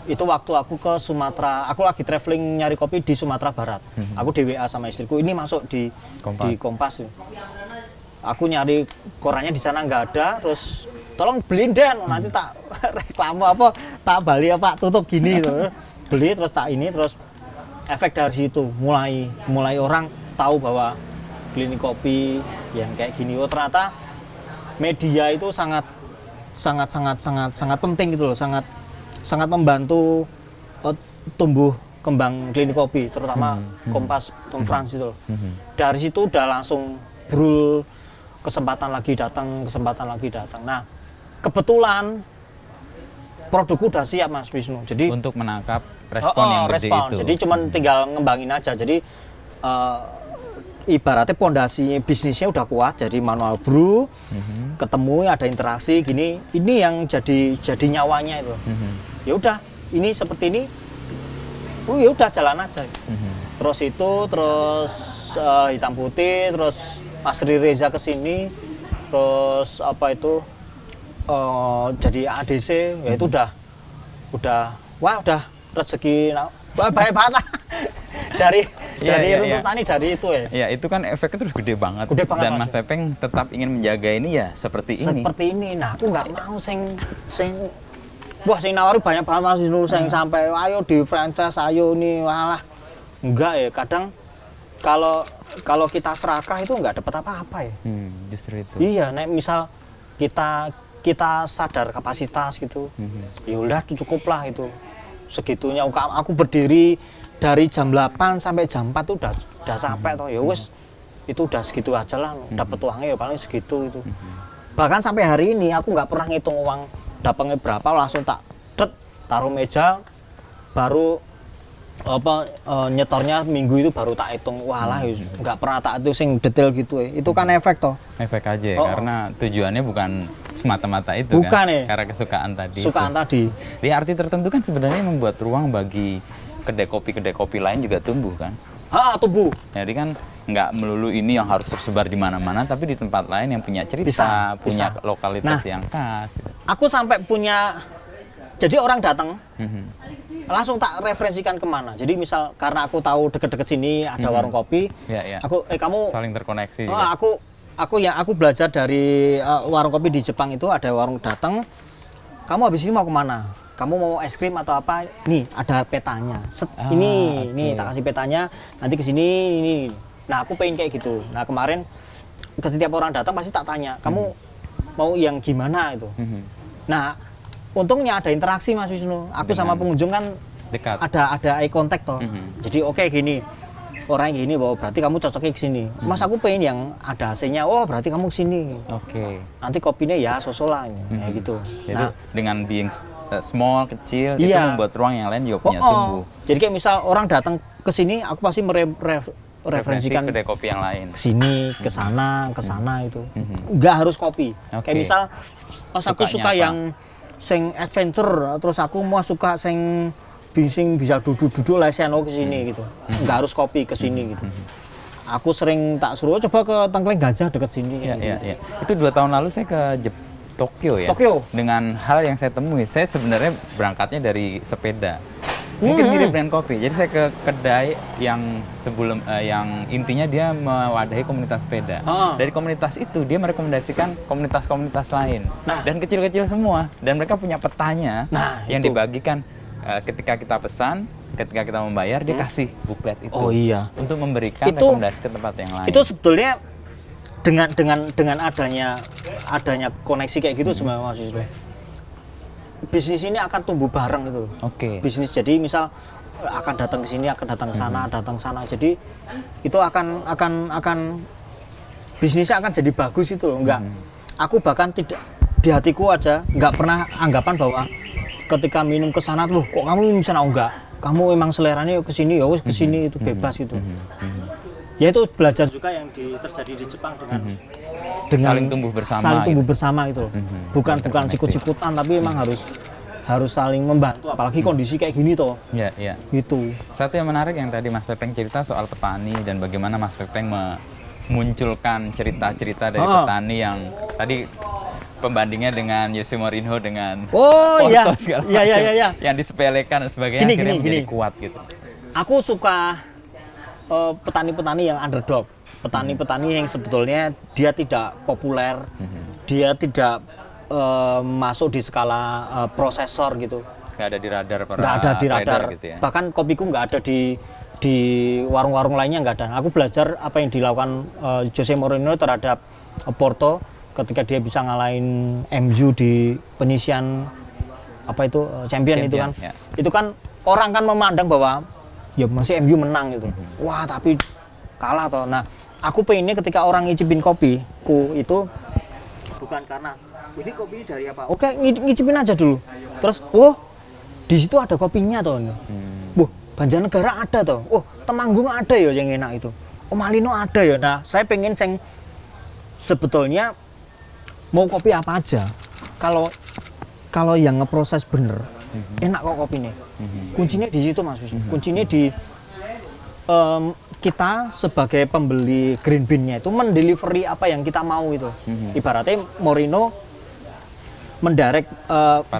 Itu waktu aku ke Sumatera, aku lagi traveling nyari kopi di Sumatera Barat. Aku di WA sama istriku, ini masuk di Kompas. Aku nyari korannya di sana nggak ada, terus tolong beliin Den, nanti tak reklame apa, tak balik apa, tutup gini gitu. Beli terus tak ini, terus efek dari situ mulai orang tahu bahwa klinik kopi yang kayak gini, oh ternyata media itu sangat penting gitu loh, sangat membantu tumbuh kembang klinik kopi, terutama Kompas, Tom France itu loh. Dari situ udah langsung brul, kesempatan lagi datang. Nah, kebetulan produkku udah siap Mas Wisnu. Jadi Untuk menangkap respon yang gede itu. Jadi cuman tinggal ngembangin aja. Jadi ibaratnya pondasi bisnisnya udah kuat, jadi manual brew, ketemu ada interaksi gini, ini yang jadi nyawanya itu. Ya udah, ini seperti ini, ya udah jalan aja. Terus hitam putih, terus Mas Reza kesini, terus apa itu jadi ADC, ya itu udah rezeki, baik banget lah. dari runtutan dari itu ya. Ya, itu kan efeknya terus gede banget. Dan Mas Pepeng tetap ingin menjaga ini ya seperti ini. Nah, aku nggak mau sing nawari banyak banget Mas Wisnu, sing sampai ayo di franchise, ayo nih, walah. Enggak ya, kadang kalau kita serakah itu nggak dapat apa-apa ya. Justru itu. Iya, misal kita sadar kapasitas gitu. Ya udah cukup lah itu. Segitunya aku berdiri dari jam 8 sampai jam 4 tuh udah capek toh. Ya wes itu udah segitu aja lah, dapat uangnya ya paling segitu itu. Bahkan sampai hari ini aku nggak pernah ngitung uang dapatnya berapa, langsung tak taruh meja, baru nyetornya minggu itu baru tak hitung. Walah, nggak pernah tak itu sing detail gitu ya. Itu kan efek toh. Efek aja ya, karena tujuannya bukan semata-mata itu bukan kan. Ya. Karena kesukaan tadi. Tadi. Di arti tertentu kan sebenarnya membuat ruang bagi kedai kopi lain juga tumbuh kan. Tumbuh. Jadi kan nggak melulu ini yang harus tersebar di mana-mana, tapi di tempat lain yang punya cerita, punya lokalitas yang khas. Gitu. Aku sampai punya, jadi orang datang, langsung tak referensikan kemana. Jadi misal karena aku tahu deket-deket sini ada warung kopi, kamu saling terkoneksi. Juga. Aku belajar dari warung kopi di Jepang itu, ada warung datang, kamu habis ini mau kemana? Kamu mau es krim atau apa? Nih ada petanya. Nih tak kasih petanya. Nanti kesini ini. Nah aku pengen kayak gitu. Nah kemarin ke setiap orang datang pasti tak tanya, kamu mau yang gimana itu? Nah untungnya ada interaksi Mas Wisnu. Aku sama pengunjung kan dekat. Ada eye contact toh. Jadi oke, gini. Orangnya gini, bahwa berarti kamu cocoknya ke sini. Mas aku pengen yang ada AC-nya. Oh, berarti kamu ke sini. Oke. Nanti kopinya ya sosolan kayak gitu. Jadi dengan being small, kecil, itu membuat ruang yang lain juga punya tumbuh. Jadi kayak misal orang datang ke sini, aku pasti referensikan kedai kopi yang lain. Ke sini, ke sana itu. Nggak harus kopi. Kayak misal pas aku suka yang sing adventure, terus aku mau suka sing bisa duduk lesen ke sini gitu. Nggak harus kopi ke sini gitu. Aku sering tak suruh coba ke Tengkleng Gajah deket sini. Iya. Itu 2 tahun lalu saya ke Tokyo ya. Dengan hal yang saya temui, saya sebenarnya berangkatnya dari sepeda. Mungkin mirip dengan kopi. Jadi saya ke kedai yang yang intinya dia mewadahi komunitas sepeda. Dari komunitas itu dia merekomendasikan komunitas-komunitas lain. Dan kecil-kecil semua. Dan mereka punya petanya yang dibagikan ketika kita pesan, ketika kita membayar dia kasih buklet itu. Oh iya. Untuk memberikan rekomendasi ke tempat yang lain. Itu sebetulnya dengan adanya koneksi kayak gitu sebenarnya Mas Wisnu, bisnis ini akan tumbuh bareng gitu. Oke. Bisnis jadi misal akan datang ke sini, akan datang ke sana, Jadi itu akan bisnisnya akan jadi bagus itu loh. Enggak. Aku bahkan tidak, di hatiku aja nggak pernah anggapan bahwa ketika minum ke sana tuh kok kamu minum sana, enggak. Kamu emang seleranya ke sini, ya wis ke sini itu bebas gitu. Ya itu belajar juga yang terjadi di Jepang dengan saling tumbuh bersama. Saling tumbuh bersama itu. Bukan sikut-sikutan, tapi memang harus saling membantu, apalagi kondisi kayak gini toh. Iya, iya. Gitu. Satu yang menarik yang tadi Mas Pepeng cerita soal petani dan bagaimana Mas Pepeng memunculkan cerita-cerita dari petani yang tadi pembandingnya dengan Jose Mourinho dengan Oh iya, Porto segala iya, macam iya, iya. yang disepelekan dan sebagainya akhirnya menjadi kuat gitu. Aku suka petani-petani yang underdog, petani-petani yang sebetulnya dia tidak populer, dia tidak masuk di skala prosesor gitu. Nggak ada di radar para Nggak ada di radar. trader gitu ya. Bahkan kopiku nggak ada di warung-warung lainnya, nggak ada. Aku belajar apa yang dilakukan Jose Mourinho terhadap Porto ketika dia bisa ngalahin MU di penyisian apa itu champion itu kan. Ya. Itu kan orang kan memandang bahwa ya masih MU menang gitu. Wah, tapi kalah toh. Nah, aku pengennya ketika orang ngicipin kopiku itu bukan karena ini kopi dari apa? Oke, ngicipin aja dulu. Terus, oh, di situ ada kopinya toh. Wah, Banjarnegara ada toh. Oh, Temanggung ada ya yang enak itu. Oh, Malino ada ya. Nah, saya pengen yang sebetulnya mau kopi apa aja. Kalau yang ngeproses bener, enak kok kopinya. Kuncinya di situ Mas Wisnu. Kuncinya di kita sebagai pembeli green bean-nya itu mendelivery apa yang kita mau itu. Ibaratnya Mourinho mendirect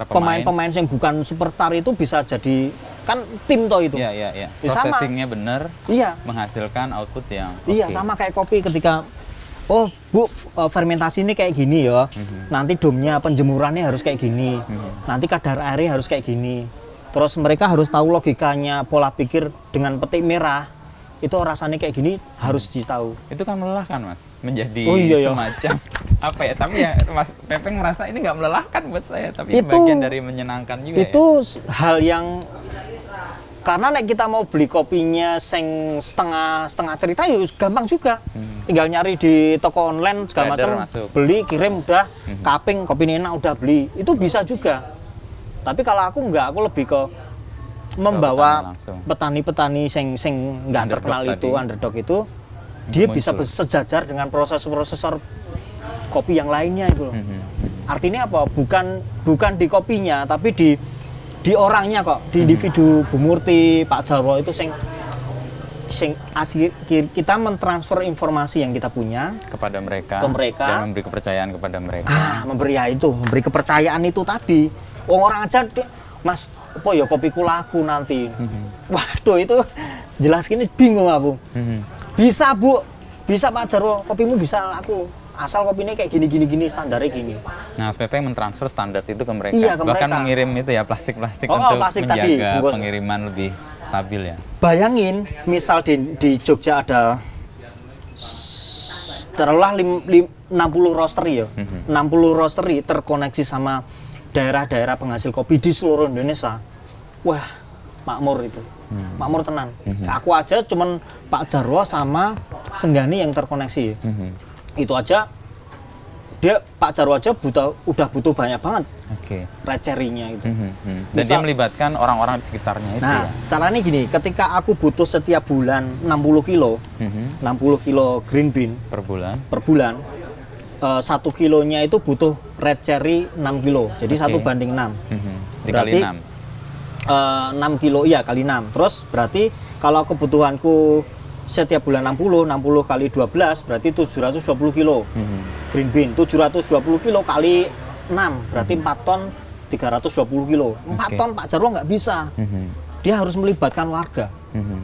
pemain-pemain yang bukan superstar itu bisa jadi kan tim toh itu. Iya, iya, iya. Sama. Processing-nya benar. Iya. Menghasilkan output yang Iya, sama kayak kopi ketika oh Bu, fermentasi ini kayak gini ya. Nanti domnya penjemurannya harus kayak gini. Nanti kadar airnya harus kayak gini. Terus mereka harus tahu logikanya, pola pikir dengan petik merah. Itu rasanya kayak gini harus ditahu. Itu kan melelahkan Mas, menjadi Iya. semacam apa ya? Tapi ya Mas Pepeng merasa ini nggak melelahkan buat saya, tapi Itu- bagian dari menyenangkan juga. Itu hal yang karena nek kita mau beli kopinya sing setengah cerita ya gampang juga. Tinggal nyari di toko online segala Trader macam, masuk. beli kirim udah kaping kopi enak udah beli. Itu bisa juga. Tapi kalau aku enggak, aku lebih ke membawa petani langsung. petani-petani sing nggak Underdog terkenal tadi. itu underdog itu dia bisa Muncul. sejajar dengan prosesor kopi yang lainnya itu loh. Artinya apa? Bukan di kopinya, tapi di orangnya kok, di individu Bu Murti, Pak Jarwo itu sing asli kita mentransfer informasi yang kita punya kepada mereka, Ke mereka. dan memberi kepercayaan kepada mereka. memberi kepercayaan itu tadi. Orang aja Mas, apa ya kopiku laku nanti. Waduh, itu jelas gini bingung aku. Bisa Bu, bisa Pak Jarwo, kopimu bisa laku. Asal kopinya kayak gini, standarnya gini. Nah, SPP mentransfer standar itu ke mereka. Iya, ke Bahkan mereka. mengirim itu ya plastik-plastik Oh, untuk plastik tadi, menjaga bungkus. pengiriman lebih stabil ya. Bayangin, misal di Jogja ada taruhlah 60 roastery ya. 60 roastery terkoneksi sama daerah-daerah penghasil kopi di seluruh Indonesia. Wah, makmur itu. Makmur tenan. Aku aja cuman Pak Jarwo sama Senggani yang terkoneksi. Itu aja Pak Jarwo aja udah butuh banyak banget Oke. recerinya itu. Dan Bisa- dia melibatkan orang-orang di sekitarnya itu Nah, ya. caranya gini, ketika aku butuh setiap bulan 60 kilo, 60 kilo green bean Per bulan. per bulan, 1 kilonya itu butuh red cherry 6 kilo, jadi Oke. 1:6. Dikali Berarti 6. 6 kilo, iya kali 6. Terus berarti kalau kebutuhanku setiap bulan 60 kali 12 berarti 720 kilo green bean. 720 kilo kali 6 berarti 4 ton 320 kilo. 4 Oke. ton Pak Jarwo nggak bisa. Dia harus melibatkan warga.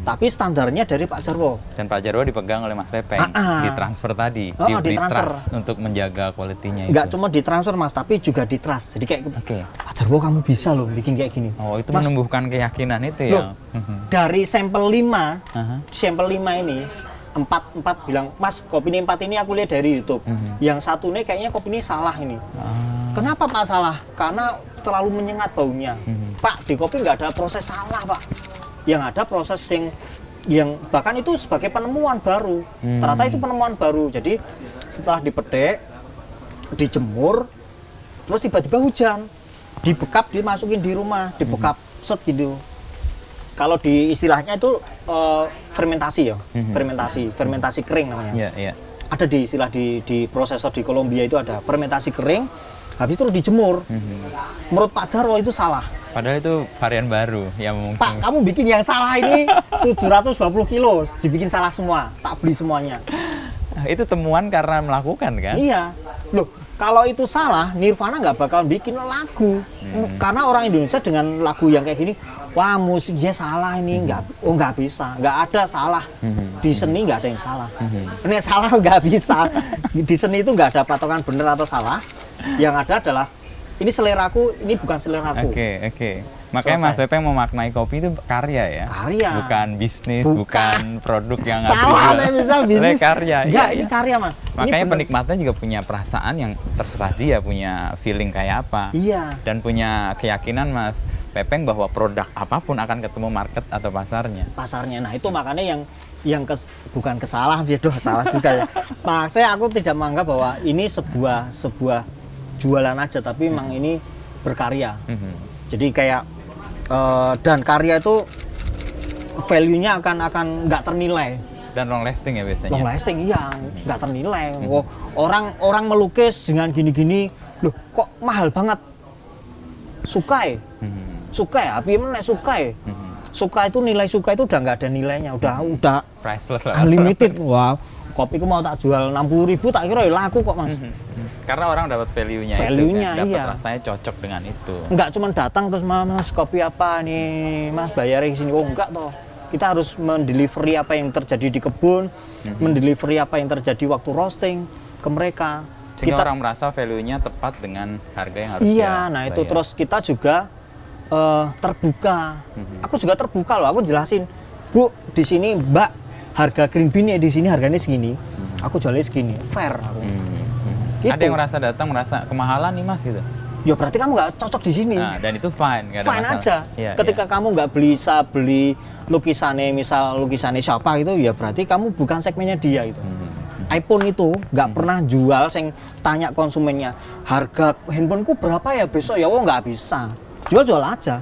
Tapi standarnya dari Pak Jarwo. Dan Pak Jarwo dipegang oleh Mas Pepeng, ditransfer tadi, Oh, diberi ditransfer. trust untuk menjaga kualitinya Nggak itu. cuma ditransfer Mas, tapi juga di trust. Jadi kayak Oke. Pak Jarwo kamu bisa loh bikin kayak gini. Oh, itu Mas, menumbuhkan keyakinan itu loh, ya. dari sampel 5 Aha. sampel 5 ini empat bilang, Mas kopi ini 4 ini aku lihat dari YouTube. Yang satu nih kayaknya kopi ini salah ini. Kenapa Pak salah? Karena terlalu menyengat baunya. Pak, di kopi nggak ada proses salah Pak. Yang ada proses yang bahkan itu sebagai penemuan baru. Ternyata itu penemuan baru. Jadi setelah dipetik, dijemur, terus tiba-tiba hujan, dibekap, dimasukin di rumah, dibekap set gitu. Kalau di istilahnya itu fermentasi ya, fermentasi kering namanya. Iya, iya. Ada di istilah di prosesor di Kolombia itu ada fermentasi kering. habis terus dijemur. Menurut Pak Jarwo itu salah. Padahal itu varian baru yang mungkin. Pak, kamu bikin yang salah ini 720 kilo, dibikin salah semua, tak beli semuanya. Itu temuan karena melakukan kan? Iya. Loh, kalau itu salah, Nirvana nggak bakal bikin lagu. Karena orang Indonesia dengan lagu yang kayak gini, wah musiknya salah ini, nggak bisa. Nggak ada salah. Di seni nggak ada yang salah. Ini salah nggak bisa. Di seni itu nggak ada patokan benar atau salah. Yang ada adalah, ini seleraku, ini bukan seleraku. Oke. Makanya Selesai. Mas Pepeng memaknai kopi itu karya ya? Karya. Bukan bisnis, Bukan. bukan produk yang Salah nih misal bisnis. karya. Enggak, Iya, ini iya. karya Mas. Makanya Ini bener. penikmatnya juga punya perasaan yang terserah dia, punya feeling kayak apa. Iya. Dan punya keyakinan Mas Pepeng bahwa produk apapun akan ketemu market atau pasarnya. Pasarnya. Nah itu makanya bukan kesalahan sih, salah juga ya. Maksudnya aku tidak menganggap bahwa ini sebuah jualan aja, tapi memang ini berkarya. Jadi kayak dan karya itu value-nya akan nggak ternilai. Dan long lasting ya biasanya. Long lasting iya, nggak ternilai. Oh, orang melukis dengan gini-gini, loh kok mahal banget. Sukai, api mana sukai. Suka itu nilai suka itu udah nggak ada nilainya, udah Priceless lah. unlimited. Wah, kopiku mau tak jual 60.000 tak kira ya laku kok Mas. Karena orang dapat value-nya Value-nya, itu kan, dapat iya. rasanya cocok dengan itu. Enggak cuma datang terus Mas kopi apa nih Mas bayar di sini. Oh enggak toh. Kita harus mendelivery apa yang terjadi di kebun, mendelivery apa yang terjadi waktu roasting ke mereka. Sehingga orang merasa value-nya tepat dengan harga yang harus Iya, dia nah itu bayar. terus kita juga terbuka. Aku juga terbuka loh. Aku jelasin, Bu, di sini Mbak harga green bean-nya di sini harganya segini. Aku jualnya segini, fair. Aku. Gitu. Ada yang merasa datang merasa kemahalan nih Mas gitu. Ya berarti kamu nggak cocok di sini. Nah, dan itu fine, nggak ada Fine masalah. aja. Iya, Ketika kamu nggak bisa beli lukisannya, misal lukisannya siapa gitu, ya berarti kamu bukan segmennya dia itu. iPhone itu nggak pernah jual, sing tanya konsumennya harga handphoneku berapa ya besok ya, nggak bisa. Jual aja.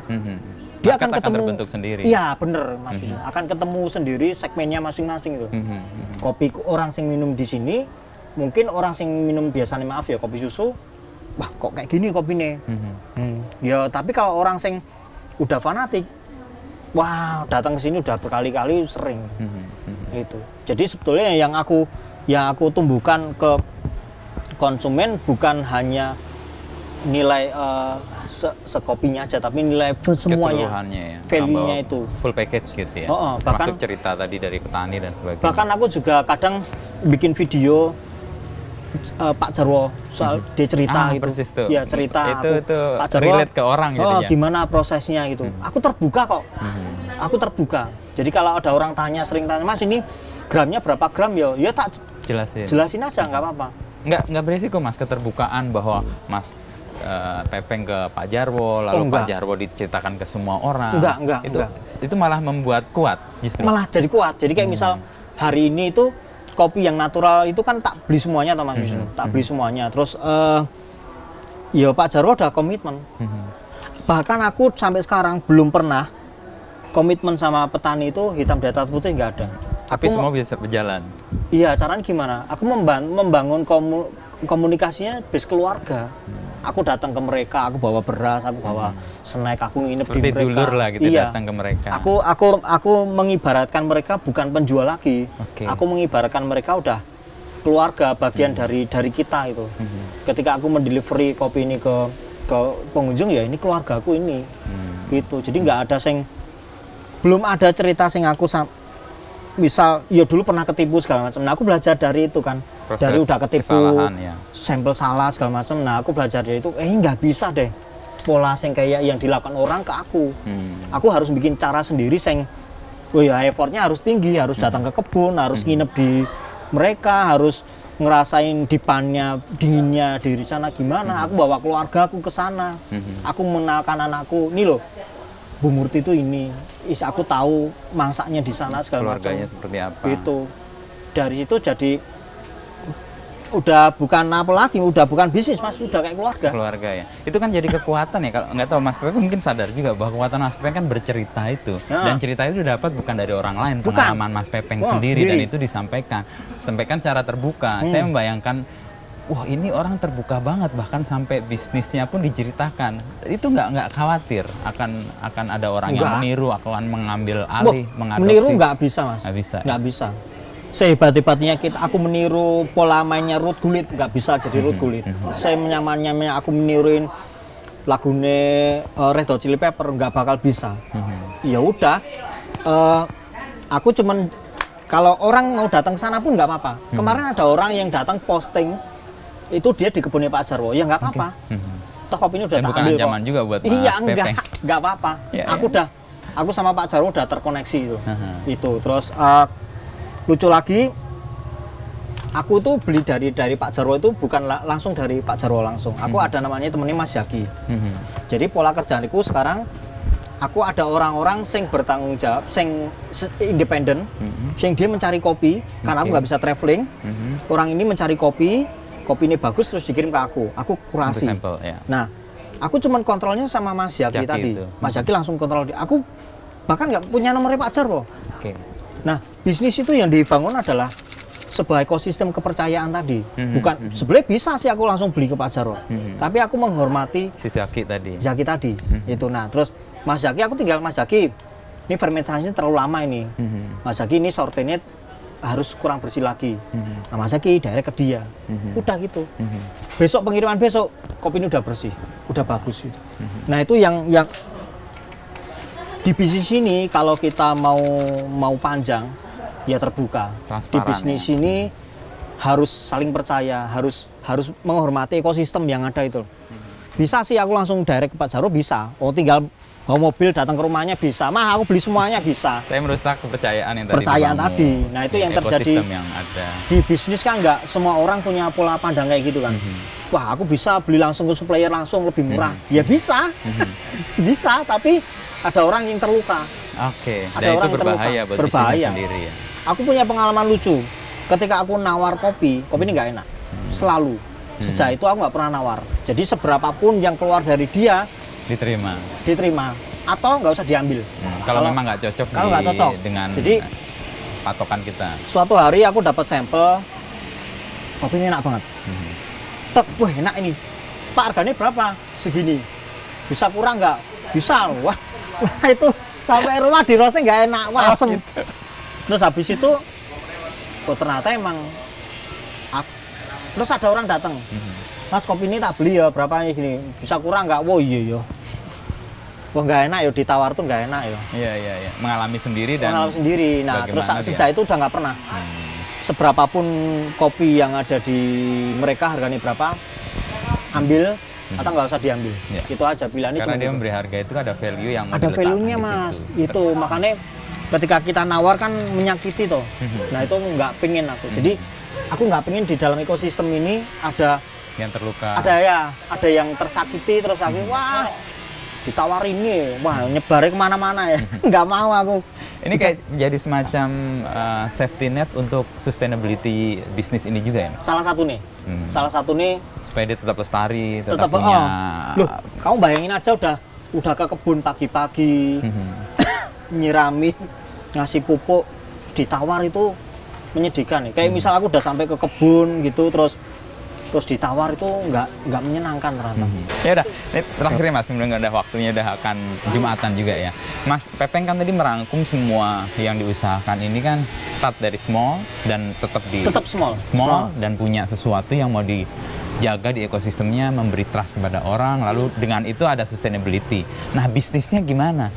Dia Market akan ketemu terbentuk sendiri. Iya bener Mas Wisnu. Akan ketemu sendiri segmennya masing-masing itu. Kopi orang sing minum di sini, mungkin orang sing minum biasanya maaf ya kopi susu, wah kok kayak gini kopinya. Ya tapi kalau orang sing udah fanatik, wah datang ke sini udah berkali-kali sering. Itu. Jadi sebetulnya yang aku tumbuhkan ke konsumen bukan hanya nilai sekopinya aja, tapi nilai semuanya, Keseluruhannya ya. value-nya Tambah itu. full package gitu ya. Bahkan Termasuk cerita tadi dari petani dan sebagainya. Bahkan aku juga kadang bikin video Pak Jarwo soal dia cerita gitu. Persis tuh. Ya cerita Itu Pak Jarwo relate ke orang gitu ya. gimana prosesnya gitu. Aku terbuka kok. Aku terbuka. Jadi kalau ada orang sering tanya, Mas ini gramnya berapa gram ya? Ya tak jelasin aja, nggak apa-apa. Nggak beresiko Mas keterbukaan bahwa Mas Pepeng ke Pak Jarwo, lalu Pak Jarwo diceritakan ke semua orang. Enggak. Itu malah membuat kuat justru. Malah jadi kuat. Jadi kayak misal hari ini itu kopi yang natural itu kan tak beli semuanya atau Mas Wisnu. Tak beli semuanya. Terus ya Pak Jarwo udah komitmen. Bahkan aku sampai sekarang belum pernah komitmen sama petani itu hitam di atas putih, nggak ada. Tapi semua bisa berjalan. Iya, caranya gimana? Aku membangun komunikasinya base keluarga. Aku datang ke mereka, aku bawa beras, aku bawa snack, aku nginep seperti di mereka. dulur lah gitu, iya. datang ke mereka. Aku mengibaratkan mereka bukan penjual lagi. Oke. Aku mengibaratkan mereka udah keluarga, bagian dari kita itu. Ketika aku mendelivery kopi ini ke pengunjung, ya ini keluargaku ini. Gitu. Jadi nggak ada belum ada cerita sing aku misal ya dulu pernah ketipu segala macam. Nah, aku belajar dari itu kan. Proses dari udah ketipu, ya. sampel salah segala macam. Nah, aku belajar dari itu, nggak bisa deh pola sing kayak yang dilakukan orang ke aku. Aku harus bikin cara sendiri effortnya harus tinggi, harus datang ke kebun, harus nginep di mereka, harus ngerasain dipannya, dinginnya di sana gimana. Aku bawa keluarga aku ke sana. Aku mengenalkan anakku, nih loh, Bu Murti itu ini, aku tahu masaknya di sana segala macam. Keluarganya seperti apa? Itu dari situ jadi udah bukan apa lagi, udah bukan bisnis Mas, udah kayak keluarga. Keluarga ya. Itu kan jadi kekuatan ya. Kalau nggak tahu Mas Pepeng mungkin sadar juga bahwa kekuatan Mas Pepeng kan bercerita itu. Dan cerita itu dapat bukan dari orang lain, pengalaman Mas Pepeng sendiri dan itu disampaikan secara terbuka. Saya membayangkan wah ini orang terbuka banget, bahkan sampai bisnisnya pun diceritakan. Itu nggak khawatir akan ada orang yang meniru, akan mengambil alih, mengadopsi? Meniru nggak bisa, Mas. Nggak bisa. Nggak bisa. Sehebat-hebatnya aku meniru pola mainnya Ruth Gullit, nggak bisa jadi Ruth Gullit. Saya nyaman-nyamannya aku meniruin lagune Red Hot Chili Pepper, nggak bakal bisa. Ya udah, aku cuman kalau orang mau datang sana pun nggak apa-apa. Kemarin ada orang yang datang posting itu dia di kebunnya Pak Jarwo, ya nggak apa-apa. Toh kopinya udah tak bukan ambil ancaman kok. juga buat Iya, Mas Pepeng. nggak apa-apa. Ya, Aku sama Pak Jarwo udah terkoneksi itu. Itu terus lucu lagi, aku tuh beli dari Pak Jarwo itu bukan langsung dari Pak Jarwo langsung. Aku ada namanya temennya Mas Yaki. Jadi pola kerjaanku sekarang, aku ada orang-orang sing bertanggung jawab, sing independen, sing dia mencari kopi, karena aku nggak bisa traveling. Orang ini mencari kopi ini bagus terus dikirim ke aku kurasi. Sampel, ya. Nah, aku cuman kontrolnya sama Mas Yaki tadi. Itu. Mas Yaki langsung kontrol dia. Aku bahkan nggak punya nomornya Pak Jarwo. Oke. Nah, bisnis itu yang dibangun adalah sebuah ekosistem kepercayaan tadi. Bukan sebenarnya bisa sih aku langsung beli ke Pak Jarwo. Tapi aku menghormati Si Zaki tadi. Itu. Nah, terus Mas Zaki, aku tinggal Mas Zaki. Ini fermentasinya terlalu lama ini. Mas Zaki ini sortennya harus kurang bersih lagi. Nah, Mas Zaki direct ke dia. Udah gitu. Besok pengiriman besok kopi ini udah bersih, udah bagus gitu. Nah, itu yang di bisnis ini kalau kita mau panjang ya terbuka. Di bisnis ini harus saling percaya, harus menghormati ekosistem yang ada itu. Bisa sih aku langsung direct ke Pak Jarwo, bisa. Oh, tinggal bawa mobil datang ke rumahnya bisa. Mah aku beli semuanya bisa. Saya merusak kepercayaan yang Percayaan tadi. Nah, itu yang terjadi yang ada. Di bisnis kan nggak semua orang punya pola pandang kayak gitu kan. Wah, aku bisa beli langsung ke supplier langsung lebih murah. Ya bisa. Bisa, tapi ada orang yang terluka. Oke, Ada dan orang itu yang berbahaya terluka. buat Berbahaya. bisnisnya sendiri ya. Aku punya pengalaman lucu. Ketika aku nawar kopi ini nggak enak. Selalu. Sejak itu aku nggak pernah nawar. Jadi seberapapun yang keluar dari dia diterima. Atau nggak usah diambil. Kalau memang nggak cocok, dengan jadi patokan kita. Suatu hari aku dapat sampel kopi ini enak banget. Wah, enak ini. Pak, harganya berapa? Segini. Bisa kurang nggak? Bisa. Wah, itu sampai rumah di roasting nggak enak, wah asem. Gitu. Terus habis itu, ternyata emang. Terus ada orang datang, Mas kopi ini tak beli ya berapa gini, bisa kurang nggak? Wah iya ya. Wah nggak enak ya, ditawar tuh nggak enak ya. Iya. Mengalami sendiri. Nah terus sejak itu udah nggak pernah. Seberapapun kopi yang ada di mereka harganya berapa, ambil. Atau nggak usah diambil, itu aja pilihannya. Karena dia memberi harga itu ada value yang ada value-nya Mas, itu makanya ketika kita nawar kan menyakiti toh. Nah itu nggak pengen aku, jadi aku nggak pengen di dalam ekosistem ini ada yang terluka, ada yang tersakiti terus aku wah ditawar ini, wah nyebarnya kemana-mana ya. Nggak mau aku. Ini kayak jadi semacam safety net untuk sustainability bisnis ini juga ya? Salah satu nih supaya dia tetap lestari, tetap punya. Loh, kamu bayangin aja udah ke kebun pagi-pagi, nyiramin, ngasih pupuk, ditawar itu menyedihkan nih. Kayak misal aku udah sampai ke kebun gitu, terus ditawar itu nggak menyenangkan ternyata. Ya udah, ini terakhirnya Mas, sebenarnya nggak ada waktunya, udah akan Jumatan juga ya. Mas Pepeng kan tadi merangkum semua yang diusahakan ini kan start dari small dan tetap small dan punya sesuatu yang mau dijaga di ekosistemnya, memberi trust kepada orang, lalu dengan itu ada sustainability. Nah bisnisnya gimana?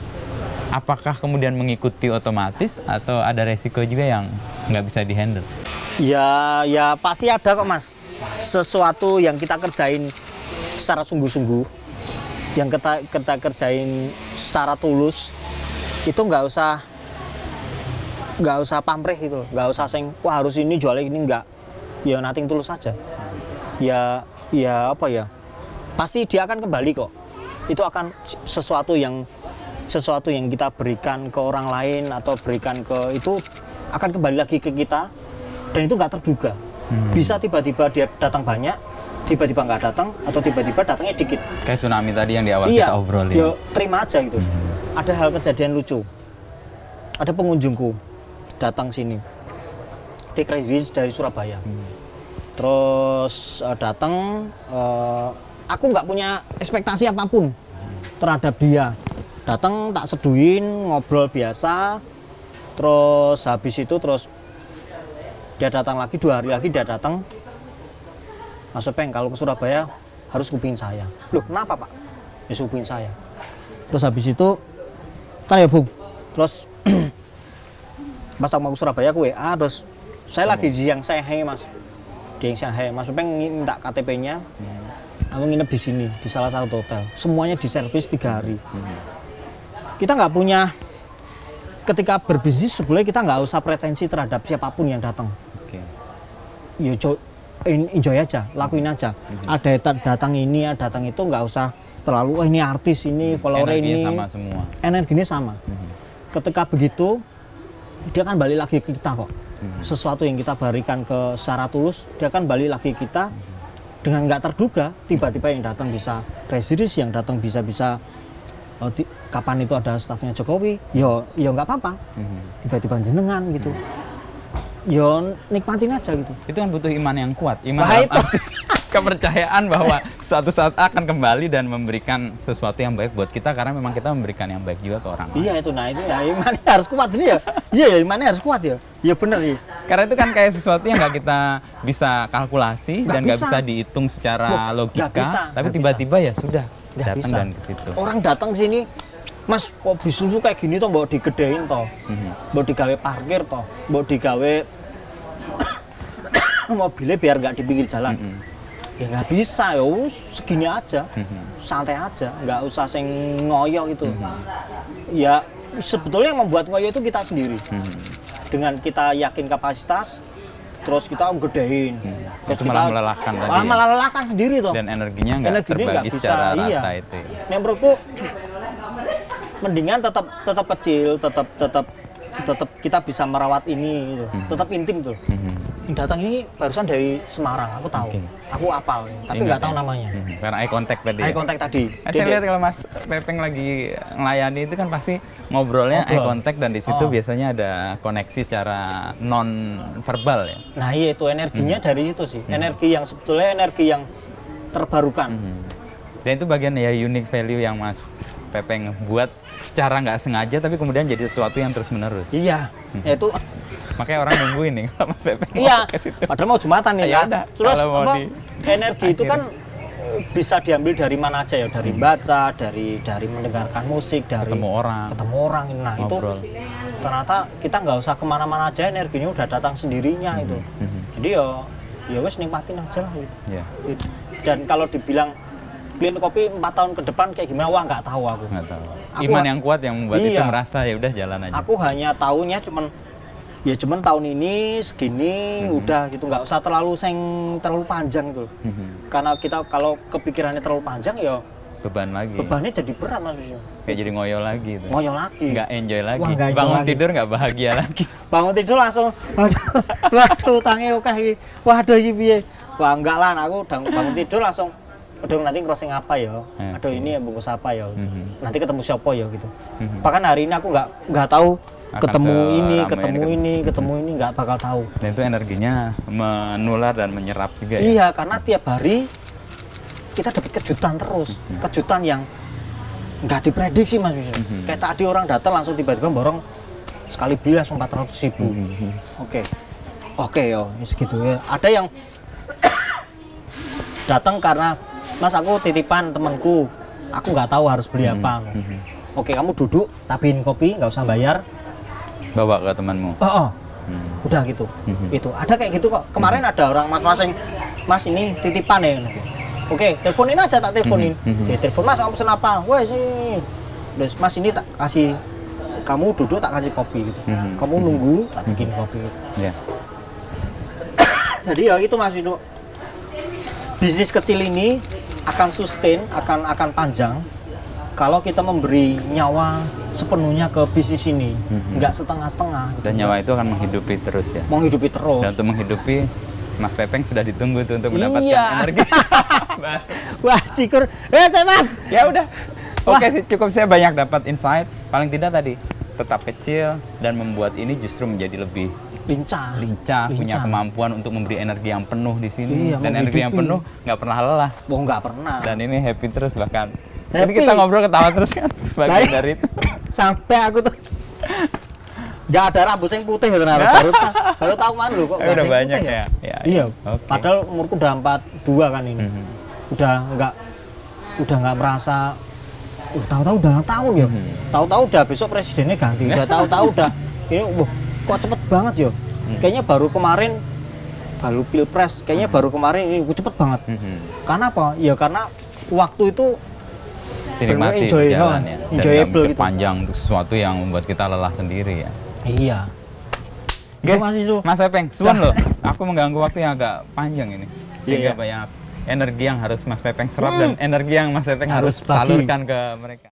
Apakah kemudian mengikuti otomatis atau ada resiko juga yang nggak bisa dihandle? Ya pasti ada kok Mas. Sesuatu yang kita kerjain secara sungguh-sungguh, yang kita kerjain secara tulus, itu nggak usah pamrih gitu, nggak usah wah harus ini jual ini, nggak. Ya nothing tulus saja. Ya apa ya? Pasti dia akan kembali kok. Itu akan sesuatu yang kita berikan ke orang lain atau berikan ke itu akan kembali lagi ke kita, dan itu nggak terduga. Bisa tiba-tiba dia datang banyak, tiba-tiba nggak datang, atau tiba-tiba datangnya dikit. Kayak tsunami tadi yang di awal kita obrolin. Iya, terima aja gitu. Ada hal kejadian lucu. Ada pengunjungku datang sini. Dia crazy dari Surabaya. Terus datang, aku nggak punya ekspektasi apapun terhadap dia. Datang tak seduhin, ngobrol biasa. Terus habis itu terus dia datang lagi, 2 hari lagi dia datang. Mas Pepeng, kalau ke Surabaya harus hubungin saya. Loh kenapa Pak? Ya hubungin saya. Terus habis itu, ntar ya Bung. Terus pas aku mau ke Surabaya aku WA, terus saya lagi di yang Shanghai Mas. Di yang Shanghai, Mas Pepeng minta KTP-nya. Aku nginep di sini, di salah satu hotel. Semuanya diservis 3 hari. Kita nggak punya, ketika berbisnis sebenarnya kita nggak usah pretensi terhadap siapapun yang datang. Ya enjoy aja, lakuin aja. Ada datang ini, ada datang itu, nggak usah terlalu ini artis ini, follower ini. Energinya sama semua. Energinya sama. Ketika begitu, dia akan balik lagi ke kita kok. Sesuatu yang kita berikan ke secara tulus, dia akan balik lagi ke kita dengan nggak terduga. Tiba-tiba yang datang bisa crazy rich, yang datang bisa kapan itu ada stafnya Jokowi, yo nggak apa-apa. Tiba-tiba jenengan gitu. Yo nikmatin aja gitu. Itu kan butuh iman yang kuat, iman Wah, dalam itu. arti kepercayaan bahwa suatu saat akan kembali dan memberikan sesuatu yang baik buat kita, karena memang kita memberikan yang baik juga ke orang lain. Iya itu, nah itu ya imannya harus kuat ini ya. Iya ya imannya harus kuat ya. Iya bener ya. Karena itu kan kayak sesuatu yang nggak kita bisa kalkulasi dan nggak bisa dihitung secara logika, tapi tiba-tiba ya sudah datang dan ke situ. Orang datang ke sini, Mas, kok bisnis kayak gini toh, mbok digedein toh, mbok digawe parkir toh, mbok digawe mobilnya biar nggak di pinggir jalan. Ya nggak bisa, ya segini aja, santai aja, nggak usah sing ngoyo gitu. Ya sebetulnya yang membuat ngoyo itu kita sendiri. Dengan kita yakin kapasitas, terus kita gedein. Terus itu malah melelahkan tadi. Malah melelahkan sendiri toh. Dan energinya nggak terbagi secara rata itu. Yang menurutku mendingan tetap kecil, tetap kita bisa merawat ini gitu. Tetap intim tuh. Yang datang ini barusan dari Semarang, aku tahu. Aku apal, tapi nggak tahu namanya. Karena eye contact tadi. Eye contact tadi. Saya lihat kalau Mas Pepeng lagi ngelayani itu kan pasti ngobrolnya eye contact, dan di situ biasanya ada koneksi secara non verbal ya. Nah iya itu energinya dari situ sih. Energi yang sebetulnya energi yang terbarukan. Dan itu bagian ya unique value yang Mas Pepeng buat secara nggak sengaja, tapi kemudian jadi sesuatu yang terus menerus. Iya, yaitu makanya orang nungguin nih kalau Mas Pepeng iya, mau ke situ. padahal mau Jumatan nih Ya kan. udah, Terus kalau mau apa, di energi itu kan bisa diambil dari mana aja ya, dari baca, dari mendengarkan musik, dari ketemu orang. Nah ngobrol. itu ternyata kita nggak usah kemana-mana aja, energinya udah datang sendirinya itu. Jadi ya wes nikmatin aja lah gitu. Dan kalau dibilang Clean Kopi 4 tahun ke depan kayak gimana, wah nggak tahu aku. Nggak tahu. Iman yang kuat yang membuat itu merasa ya udah jalan aja. Aku hanya tahunya cuman tahun ini segini udah gitu, nggak usah terlalu panjang gitu. Karena kita kalau kepikirannya terlalu panjang ya beban lagi. Bebannya jadi berat Mas. Kayak jadi ngoyo lagi itu. Ngoyo lagi. Nggak enjoy lagi. Wah, nggak enjoy bangun lagi. tidur nggak bahagia lagi. Bangun tidur langsung waduh utangnya akeh iki. Waduh iki piye? Wah enggak lah, aku bangun tidur langsung aduh nanti crossing apa ya? Aduh ini bungkus apa ya? Nanti ketemu siapa ya gitu. Bahkan hari ini aku nggak tahu ketemu ini nggak bakal tahu. Dan itu energinya menular dan menyerap juga ya. Iya, karena tiap hari kita dapat kejutan terus, kejutan yang nggak diprediksi Mas. Kayak tadi orang datang langsung tiba-tiba borong sekali beli langsung 400.000. Oke yo, segitu ya. Ada yang datang karena Mas aku titipan temanku, aku nggak tahu harus beli apa. Oke, kamu duduk, tabihin kopi, nggak usah bayar. Bawa ke temanmu. Udah gitu. Itu ada kayak gitu kok. Kemarin ada orang mas-masing, Mas ini titipan ya. Oke, teleponin aja, tak teleponin. Oke, telepon Mas, kamu pesen apa? Wah sih. Mas ini tak kasih, kamu duduk tak kasih kopi gitu. Kamu nunggu, tak bikin kopi gitu. Jadi ya itu Mas itu. Bisnis kecil ini akan sustain, akan panjang kalau kita memberi nyawa sepenuhnya ke bisnis ini, nggak setengah-setengah. Dan nyawa itu akan menghidupi terus ya. Menghidupi terus. Dan untuk menghidupi, Mas Pepeng sudah ditunggu tuh untuk mendapatkan energi. Wah, cikur. Saya Mas. Ya udah. Oke, cukup saya banyak dapat insight. Paling tidak tadi tetap kecil dan membuat ini justru menjadi lebih lincah, punya kemampuan untuk memberi energi yang penuh di sini. Iya, dan energi yang penuh nggak pernah lelah. Oh, nggak pernah. Dan ini happy terus bahkan. Jadi Happy. kita ngobrol ketawa terus kan, bagian dari itu. Sampai aku tuh nggak ada rambut yang putih ya ternyata. Baru tahu kan lu kok nggak ada Udah yang banyak putih ya. Ya, Iya. Oke. Padahal umurku udah 42 kan ini. Udah nggak merasa tahu-tahu udah tahun ya. Tahu-tahu udah besok presidennya ganti. Udah tahu-tahu udah ini kok cepet banget ya. Kayaknya baru kemarin pilpres, kayaknya baru kemarin ini cepet banget. Karena apa? Ya karena waktu itu Dinikmati enjoy, jalan ya. Dan enjoyable nggak gitu. panjang untuk sesuatu yang membuat kita lelah sendiri ya. Iya. Oke, Itu Mas Isu. Mas Pepeng, suan loh. Aku mengganggu waktu yang agak panjang ini. Sehingga Iya. banyak energi yang harus Mas Pepeng serap dan energi yang Mas Pepeng harus Harus bagi. salurkan ke mereka.